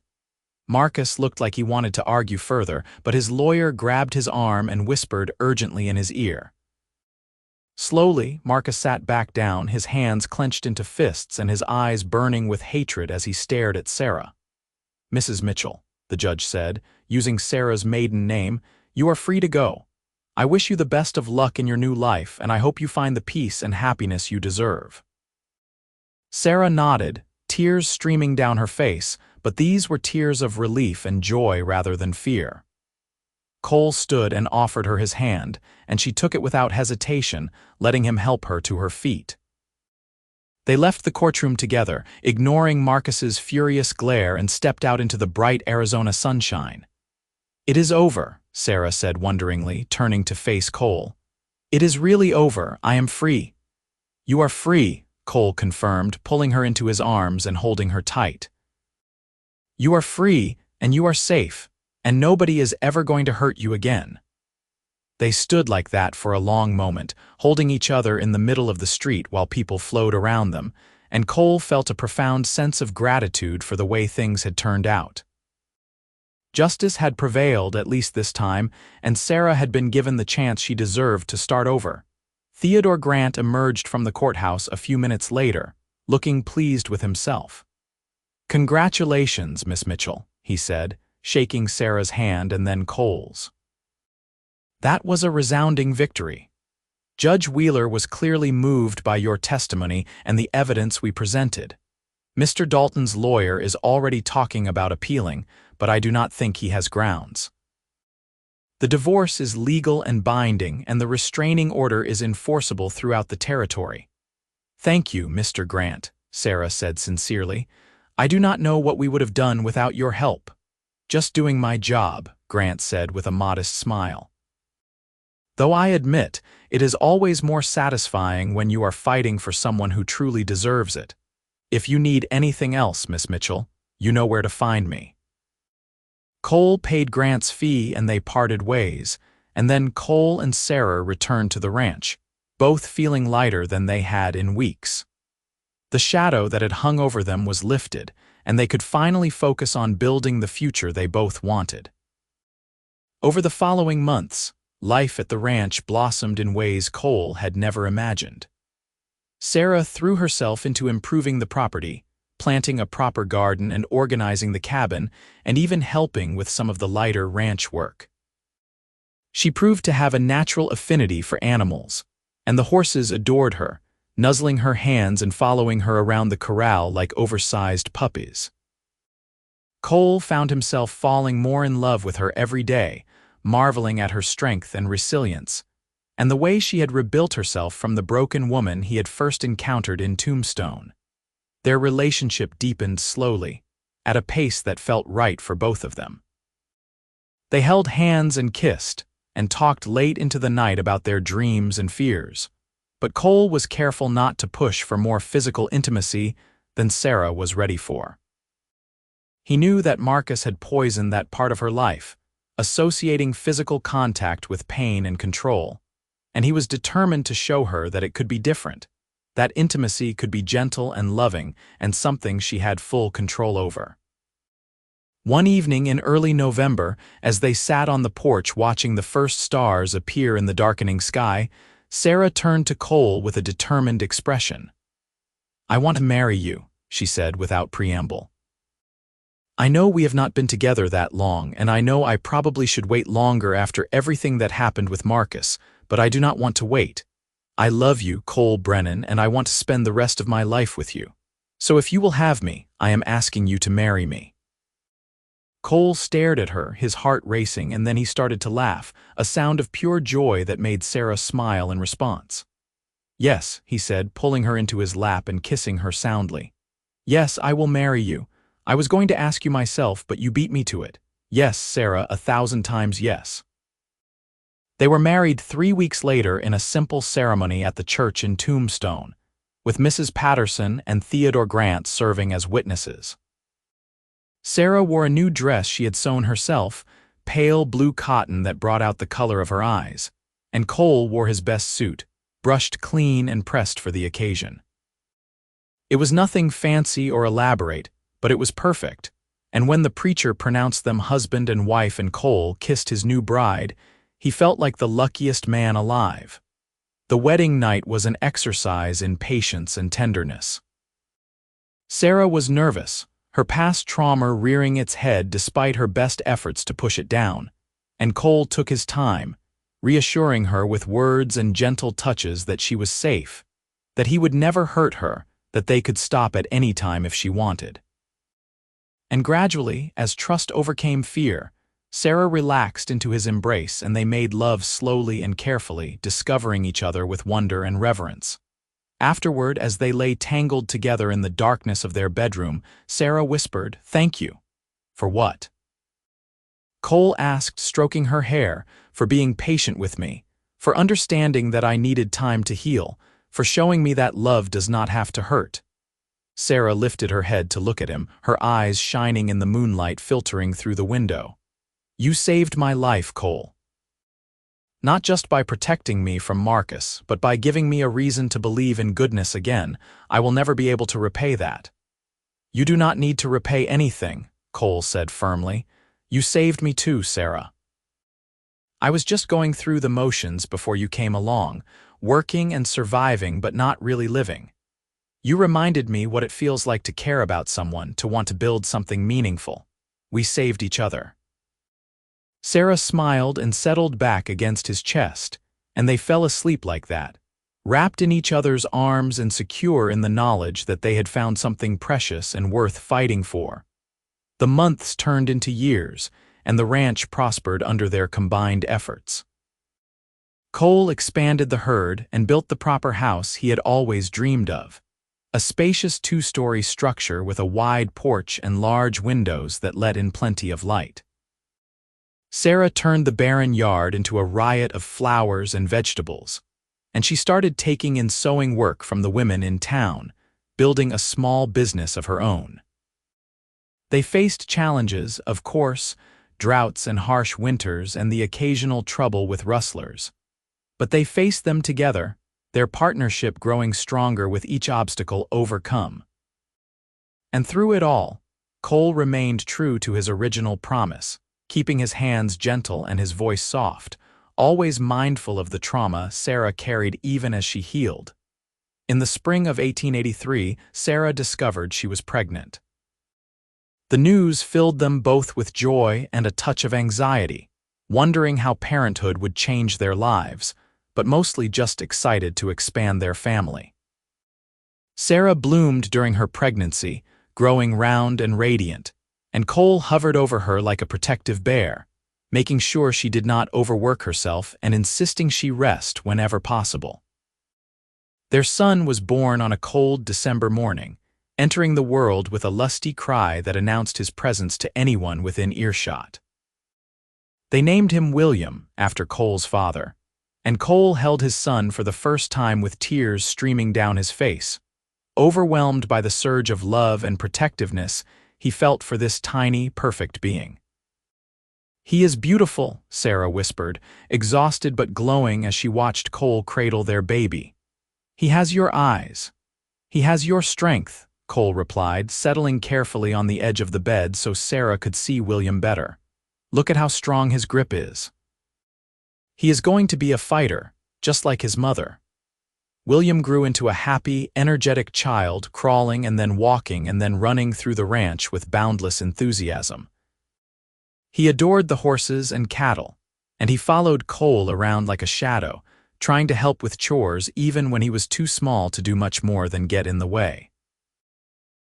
Marcus looked like he wanted to argue further, but his lawyer grabbed his arm and whispered urgently in his ear. Slowly, Marcus sat back down, his hands clenched into fists and his eyes burning with hatred as he stared at Sarah. Mrs. Mitchell, the judge said, using Sarah's maiden name, you are free to go. I wish you the best of luck in your new life, and I hope you find the peace and happiness you deserve. Sarah nodded, tears streaming down her face, but these were tears of relief and joy rather than fear. Cole stood and offered her his hand, and she took it without hesitation, letting him help her to her feet. They left the courtroom together, ignoring Marcus's furious glare, and stepped out into the bright Arizona sunshine. It is over, Sarah said wonderingly, turning to face Cole. It is really over. I am free. You are free, Cole confirmed, pulling her into his arms and holding her tight. You are free, and you are safe, and nobody is ever going to hurt you again. They stood like that for a long moment, holding each other in the middle of the street while people flowed around them, and Cole felt a profound sense of gratitude for the way things had turned out. Justice had prevailed, at least this time, and Sarah had been given the chance she deserved to start over. Theodore Grant emerged from the courthouse a few minutes later, looking pleased with himself. Congratulations, Miss Mitchell, he said, shaking Sarah's hand and then Cole's. That was a resounding victory. Judge Wheeler was clearly moved by your testimony and the evidence we presented. Mr. Dalton's lawyer is already talking about appealing, but I do not think he has grounds. The divorce is legal and binding, and the restraining order is enforceable throughout the territory. Thank you, Mr. Grant, Sarah said sincerely. I do not know what we would have done without your help. Just doing my job, Grant said with a modest smile. Though I admit, it is always more satisfying when you are fighting for someone who truly deserves it. If you need anything else, Miss Mitchell, you know where to find me. Cole paid Grant's fee and they parted ways, and then Cole and Sarah returned to the ranch, both feeling lighter than they had in weeks. The shadow that had hung over them was lifted, and they could finally focus on building the future they both wanted. Over the following months, life at the ranch blossomed in ways Cole had never imagined. Sarah threw herself into improving the property, planting a proper garden and organizing the cabin, and even helping with some of the lighter ranch work. She proved to have a natural affinity for animals, and the horses adored her, nuzzling her hands and following her around the corral like oversized puppies. Cole found himself falling more in love with her every day, marveling at her strength and resilience, and the way she had rebuilt herself from the broken woman he had first encountered in Tombstone. Their relationship deepened slowly, at a pace that felt right for both of them. They held hands and kissed, and talked late into the night about their dreams and fears, but Cole was careful not to push for more physical intimacy than Sarah was ready for. He knew that Marcus had poisoned that part of her life, associating physical contact with pain and control, and he was determined to show her that it could be different, that intimacy could be gentle and loving and something she had full control over. One evening in early November, as they sat on the porch watching the first stars appear in the darkening sky, Sarah turned to Cole with a determined expression. I want to marry you, she said without preamble. I know we have not been together that long, and I know I probably should wait longer after everything that happened with Marcus, but I do not want to wait. I love you, Cole Brennan, and I want to spend the rest of my life with you. So if you will have me, I am asking you to marry me. Cole stared at her, his heart racing, and then he started to laugh, a sound of pure joy that made Sarah smile in response. Yes, he said, pulling her into his lap and kissing her soundly. Yes, I will marry you. I was going to ask you myself, but you beat me to it. Yes, Sarah, 1,000 times yes. They were married 3 weeks later in a simple ceremony at the church in Tombstone, with Mrs. Patterson and Theodore Grant serving as witnesses. Sarah wore a new dress she had sewn herself, pale blue cotton that brought out the color of her eyes, and Cole wore his best suit, brushed clean and pressed for the occasion. It was nothing fancy or elaborate, but it was perfect, and when the preacher pronounced them husband and wife and Cole kissed his new bride, he felt like the luckiest man alive. The wedding night was an exercise in patience and tenderness. Sarah was nervous, her past trauma rearing its head despite her best efforts to push it down, and Cole took his time, reassuring her with words and gentle touches that she was safe, that he would never hurt her, that they could stop at any time if she wanted. And gradually, as trust overcame fear, Sarah relaxed into his embrace and they made love slowly and carefully, discovering each other with wonder and reverence. Afterward, as they lay tangled together in the darkness of their bedroom, Sarah whispered, "Thank you." "For what?" Cole asked, stroking her hair, "For being patient with me, for understanding that I needed time to heal, for showing me that love does not have to hurt." Sarah lifted her head to look at him, her eyes shining in the moonlight filtering through the window. "You saved my life, Cole. Not just by protecting me from Marcus, but by giving me a reason to believe in goodness again. I will never be able to repay that." "You do not need to repay anything," Cole said firmly. "You saved me too, Sarah. I was just going through the motions before you came along, working and surviving but not really living. You reminded me what it feels like to care about someone, to want to build something meaningful. We saved each other." Sarah smiled and settled back against his chest, and they fell asleep like that, wrapped in each other's arms and secure in the knowledge that they had found something precious and worth fighting for. The months turned into years, and the ranch prospered under their combined efforts. Cole expanded the herd and built the proper house he had always dreamed of, a spacious two-story structure with a wide porch and large windows that let in plenty of light. Sarah turned the barren yard into a riot of flowers and vegetables, and she started taking in sewing work from the women in town, building a small business of her own. They faced challenges, of course, droughts and harsh winters and the occasional trouble with rustlers. But they faced them together, their partnership growing stronger with each obstacle overcome. And through it all, Cole remained true to his original promise, keeping his hands gentle and his voice soft, always mindful of the trauma Sarah carried even as she healed. In the spring of 1883, Sarah discovered she was pregnant. The news filled them both with joy and a touch of anxiety, wondering how parenthood would change their lives, but mostly just excited to expand their family. Sarah bloomed during her pregnancy, growing round and radiant, and Cole hovered over her like a protective bear, making sure she did not overwork herself and insisting she rest whenever possible. Their son was born on a cold December morning, entering the world with a lusty cry that announced his presence to anyone within earshot. They named him William, after Cole's father, and Cole held his son for the first time with tears streaming down his face. Overwhelmed by the surge of love and protectiveness he felt for this tiny, perfect being. "He is beautiful," Sarah whispered, exhausted but glowing as she watched Cole cradle their baby. "He has your eyes. He has your strength," Cole replied, settling carefully on the edge of the bed so Sarah could see William better. "Look at how strong his grip is. He is going to be a fighter, just like his mother." William grew into a happy, energetic child, crawling and then walking and then running through the ranch with boundless enthusiasm. He adored the horses and cattle, and he followed Cole around like a shadow, trying to help with chores even when he was too small to do much more than get in the way.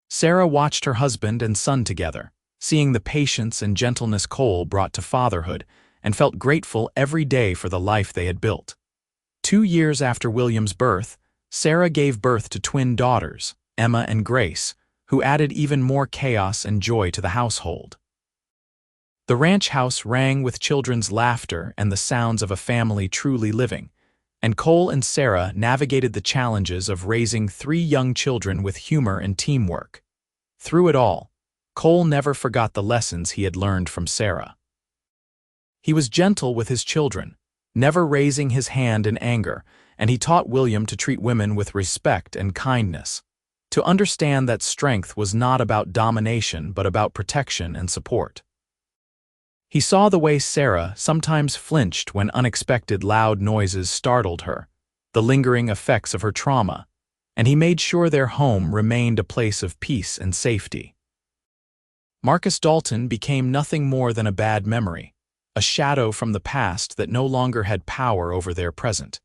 Sarah watched her husband and son together, seeing the patience and gentleness Cole brought to fatherhood, and felt grateful every day for the life they had built. 2 years after William's birth, Sarah gave birth to twin daughters, Emma and Grace, who added even more chaos and joy to the household. The ranch house rang with children's laughter and the sounds of a family truly living, and Cole and Sarah navigated the challenges of raising 3 young children with humor and teamwork. Through it all, Cole never forgot the lessons he had learned from Sarah. He was gentle with his children, never raising his hand in anger, and he taught William to treat women with respect and kindness, to understand that strength was not about domination but about protection and support. He saw the way Sarah sometimes flinched when unexpected loud noises startled her, the lingering effects of her trauma, and he made sure their home remained a place of peace and safety. Marcus Dalton became nothing more than a bad memory, a shadow from the past that no longer had power over their present.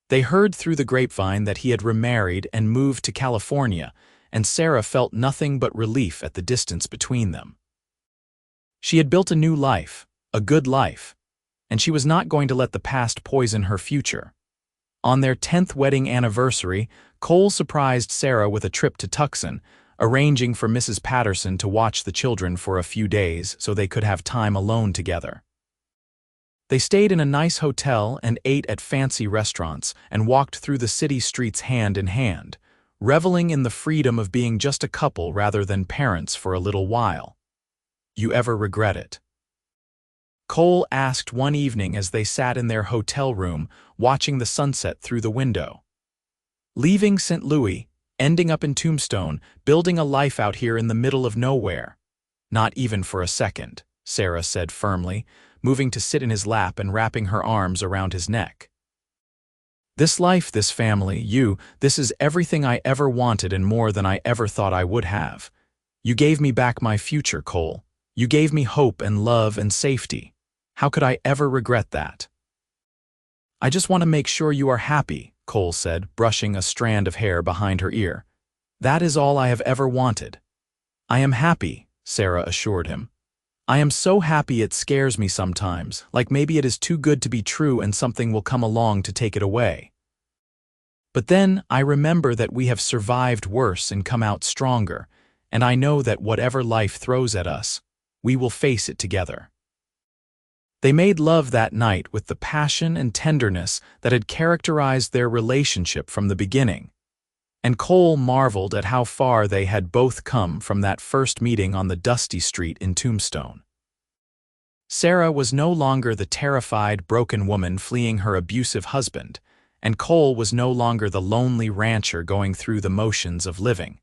They heard through the grapevine that he had remarried and moved to California, and Sarah felt nothing but relief at the distance between them. She had built a new life, a good life, and she was not going to let the past poison her future. On their 10th wedding anniversary, Cole surprised Sarah with a trip to Tucson, arranging for Mrs. Patterson to watch the children for a few days so they could have time alone together. They stayed in a nice hotel and ate at fancy restaurants and walked through the city streets hand in hand, reveling in the freedom of being just a couple rather than parents for a little while. "You ever regret it?" Cole asked one evening as they sat in their hotel room, watching the sunset through the window. "Leaving St. Louis, ending up in Tombstone, building a life out here in the middle of nowhere." "Not even for a second," Sarah said firmly, moving to sit in his lap and wrapping her arms around his neck. "This life, this family, this is everything I ever wanted and more than I ever thought I would have. You gave me back my future, Cole. You gave me hope and love and safety. How could I ever regret that?" "I just want to make sure you are happy," Cole said, brushing a strand of hair behind her ear. "That is all I have ever wanted." "I am happy," Sarah assured him. "I am so happy it scares me sometimes, like maybe it is too good to be true and something will come along to take it away. But then I remember that we have survived worse and come out stronger, and I know that whatever life throws at us, we will face it together." They made love that night with the passion and tenderness that had characterized their relationship from the beginning, and Cole marveled at how far they had both come from that first meeting on the dusty street in Tombstone. Sarah was no longer the terrified, broken woman fleeing her abusive husband, and Cole was no longer the lonely rancher going through the motions of living.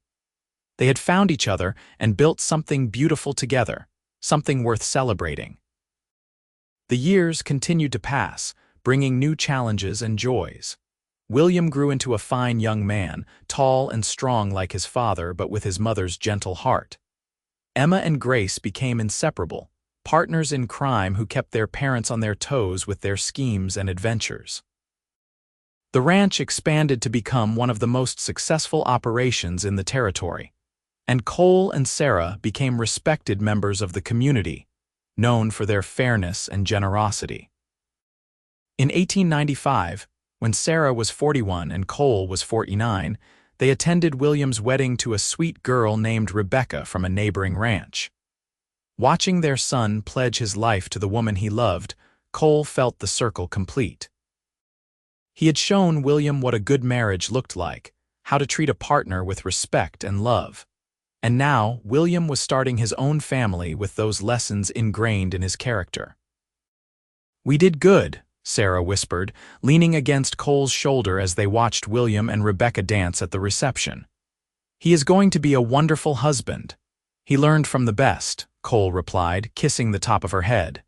They had found each other and built something beautiful together, something worth celebrating. The years continued to pass, bringing new challenges and joys. William grew into a fine young man, tall and strong like his father but with his mother's gentle heart. Emma and Grace became inseparable, partners in crime who kept their parents on their toes with their schemes and adventures. The ranch expanded to become one of the most successful operations in the territory, and Cole and Sarah became respected members of the community, known for their fairness and generosity. In 1895, when Sarah was 41 and Cole was 49, they attended William's wedding to a sweet girl named Rebecca from a neighboring ranch. Watching their son pledge his life to the woman he loved, Cole felt the circle complete. He had shown William what a good marriage looked like, how to treat a partner with respect and love. And now, William was starting his own family with those lessons ingrained in his character. "We did good," Sarah whispered, leaning against Cole's shoulder as they watched William and Rebecca dance at the reception. "He is going to be a wonderful husband. He learned from the best," Cole replied, kissing the top of her head.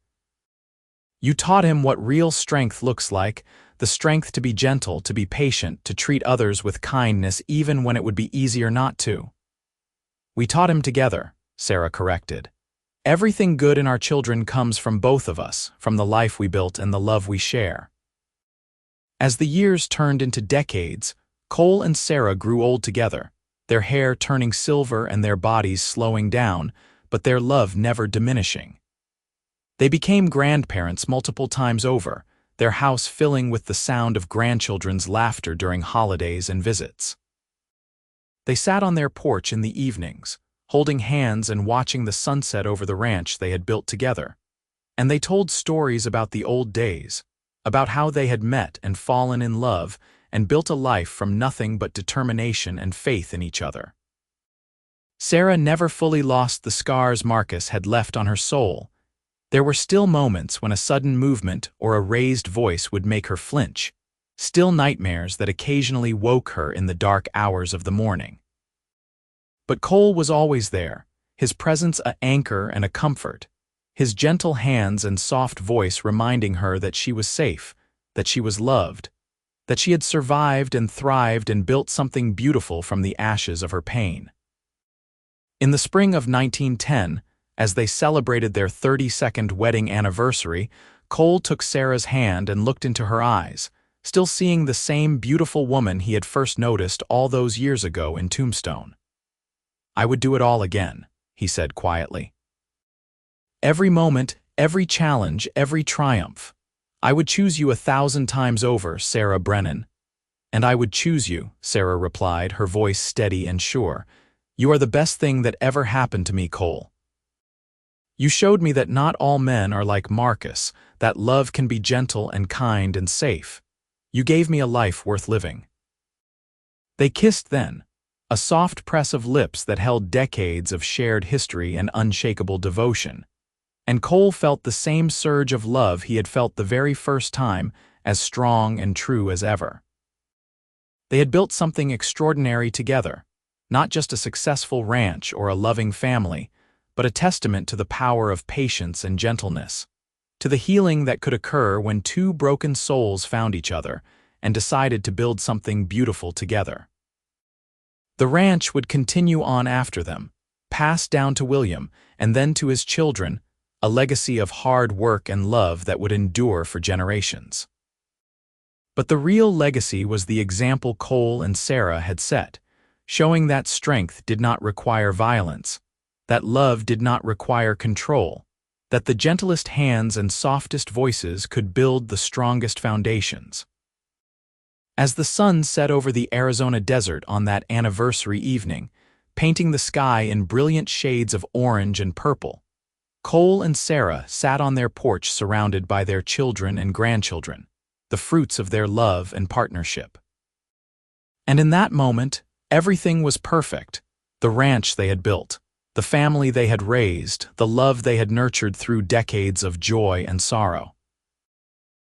"You taught him what real strength looks like, the strength to be gentle, to be patient, to treat others with kindness even when it would be easier not to." "We taught him together," Sarah corrected. "Everything good in our children comes from both of us, from the life we built and the love we share." As the years turned into decades, Cole and Sarah grew old together, their hair turning silver and their bodies slowing down, but their love never diminishing. They became grandparents multiple times over, their house filling with the sound of grandchildren's laughter during holidays and visits. They sat on their porch in the evenings, holding hands and watching the sunset over the ranch they had built together. And they told stories about the old days, about how they had met and fallen in love and built a life from nothing but determination and faith in each other. Sarah never fully lost the scars Marcus had left on her soul. There were still moments when a sudden movement or a raised voice would make her flinch, still nightmares that occasionally woke her in the dark hours of the morning. But Cole was always there, his presence an anchor and a comfort, his gentle hands and soft voice reminding her that she was safe, that she was loved, that she had survived and thrived and built something beautiful from the ashes of her pain. In the spring of 1910, as they celebrated their 32nd wedding anniversary, Cole took Sarah's hand and looked into her eyes, still seeing the same beautiful woman he had first noticed all those years ago in Tombstone. "I would do it all again," he said quietly. "Every moment, every challenge, every triumph. I would choose you 1,000 times over, Sarah Brennan." "And I would choose you," Sarah replied, her voice steady and sure. "You are the best thing that ever happened to me, Cole. You showed me that not all men are like Marcus, that love can be gentle and kind and safe. You gave me a life worth living." They kissed then, a soft press of lips that held decades of shared history and unshakable devotion. And Cole felt the same surge of love he had felt the very first time, as strong and true as ever. They had built something extraordinary together, not just a successful ranch or a loving family, but a testament to the power of patience and gentleness, to the healing that could occur when two broken souls found each other and decided to build something beautiful together. The ranch would continue on after them, passed down to William and then to his children, a legacy of hard work and love that would endure for generations. But the real legacy was the example Cole and Sarah had set, showing that strength did not require violence, that love did not require control, that the gentlest hands and softest voices could build the strongest foundations. As the sun set over the Arizona desert on that anniversary evening, painting the sky in brilliant shades of orange and purple, Cole and Sarah sat on their porch surrounded by their children and grandchildren, the fruits of their love and partnership. And in that moment, everything was perfect: the ranch they had built, the family they had raised, the love they had nurtured through decades of joy and sorrow.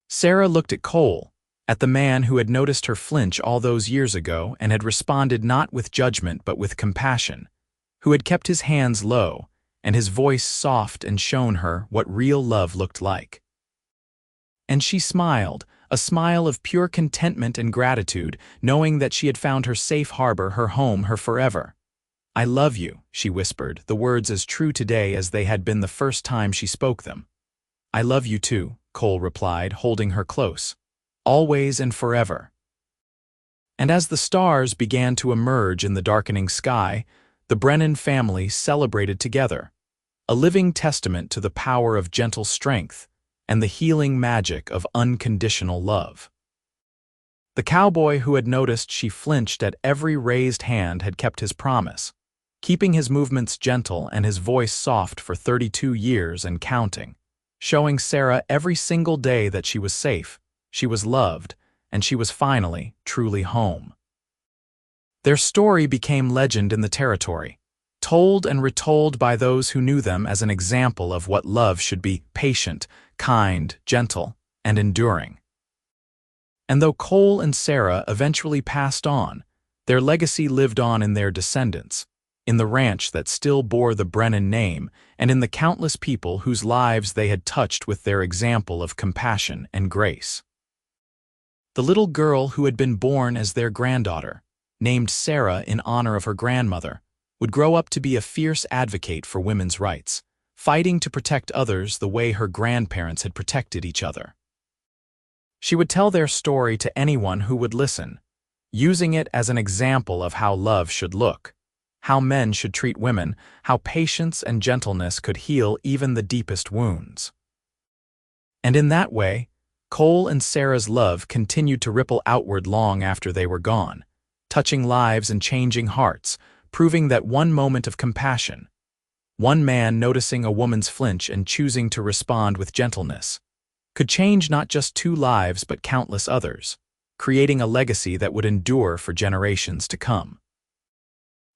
Sarah looked at Cole, at the man who had noticed her flinch all those years ago and had responded not with judgment but with compassion, who had kept his hands low and his voice soft and shown her what real love looked like. And she smiled, a smile of pure contentment and gratitude, knowing that she had found her safe harbor, her home, her forever. "I love you," she whispered, the words as true today as they had been the first time she spoke them. "I love you too," Cole replied, holding her close. "Always and forever." And as the stars began to emerge in the darkening sky, the Brennan family celebrated together, a living testament to the power of gentle strength and the healing magic of unconditional love. The cowboy who had noticed she flinched at every raised hand had kept his promise, keeping his movements gentle and his voice soft for 32 years and counting, showing Sarah every single day that she was safe, she was loved, and she was finally truly home. Their story became legend in the territory, told and retold by those who knew them as an example of what love should be: patient, kind, gentle, and enduring. And though Cole and Sarah eventually passed on, their legacy lived on in their descendants, in the ranch that still bore the Brennan name, and in the countless people whose lives they had touched with their example of compassion and grace. The little girl who had been born as their granddaughter, named Sarah in honor of her grandmother, would grow up to be a fierce advocate for women's rights, fighting to protect others the way her grandparents had protected each other. She would tell their story to anyone who would listen, using it as an example of how love should look, how men should treat women, how patience and gentleness could heal even the deepest wounds. And in that way, Cole and Sarah's love continued to ripple outward long after they were gone, touching lives and changing hearts, proving that one moment of compassion, one man noticing a woman's flinch and choosing to respond with gentleness, could change not just 2 lives but countless others, creating a legacy that would endure for generations to come.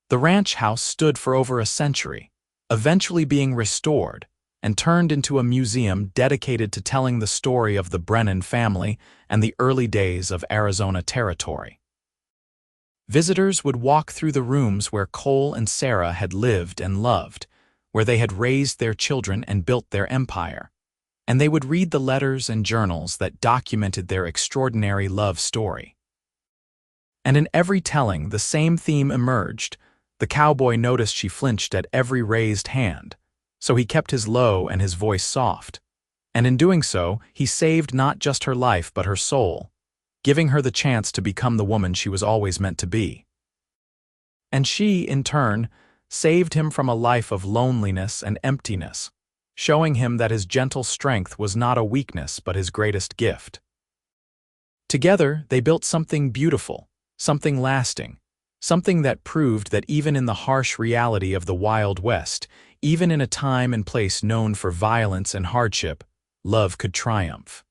The ranch house stood for over a century, eventually being restored, and turned into a museum dedicated to telling the story of the Brennan family and the early days of Arizona Territory. Visitors would walk through the rooms where Cole and Sarah had lived and loved, where they had raised their children and built their empire, and they would read the letters and journals that documented their extraordinary love story. And in every telling, the same theme emerged. The cowboy noticed she flinched at every raised hand, so he kept his low and his voice soft. And in doing so, he saved not just her life but her soul, giving her the chance to become the woman she was always meant to be. And she, in turn, saved him from a life of loneliness and emptiness, showing him that his gentle strength was not a weakness but his greatest gift. Together, they built something beautiful, something lasting, something that proved that even in the harsh reality of the Wild West, even in a time and place known for violence and hardship, love could triumph.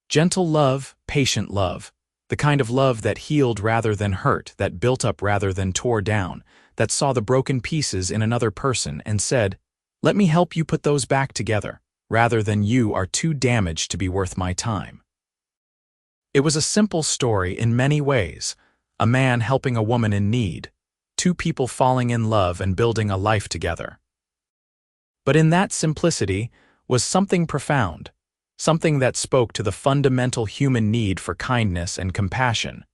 Gentle love, patient love, the kind of love that healed rather than hurt, that built up rather than tore down, that saw the broken pieces in another person and said, "Let me help you put those back together," rather than "You are too damaged to be worth my time." It was a simple story in many ways, a man helping a woman in need, two people falling in love and building a life together. But in that simplicity was something profound, something that spoke to the fundamental human need for kindness and compassion,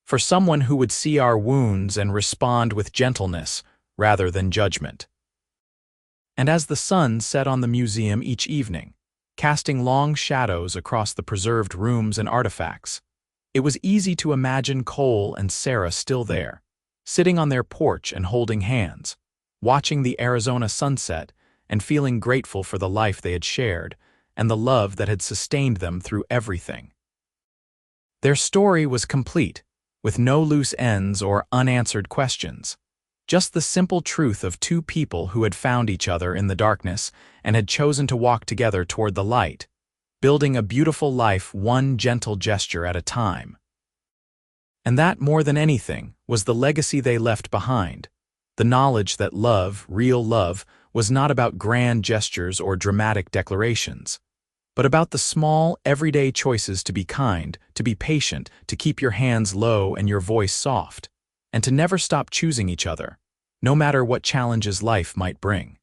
for someone who would see our wounds and respond with gentleness rather than judgment. And as the sun set on the museum each evening, casting long shadows across the preserved rooms and artifacts, it was easy to imagine Cole and Sarah still there, sitting on their porch and holding hands, watching the Arizona sunset and feeling grateful for the life they had shared and the love that had sustained them through everything. Their story was complete, with no loose ends or unanswered questions, just the simple truth of two people who had found each other in the darkness and had chosen to walk together toward the light, building a beautiful life one gentle gesture at a time. And that, more than anything, was the legacy they left behind, the knowledge that love, real love, was not about grand gestures or dramatic declarations, but about the small, everyday choices to be kind, to be patient, to keep your hands low and your voice soft, and to never stop choosing each other, no matter what challenges life might bring.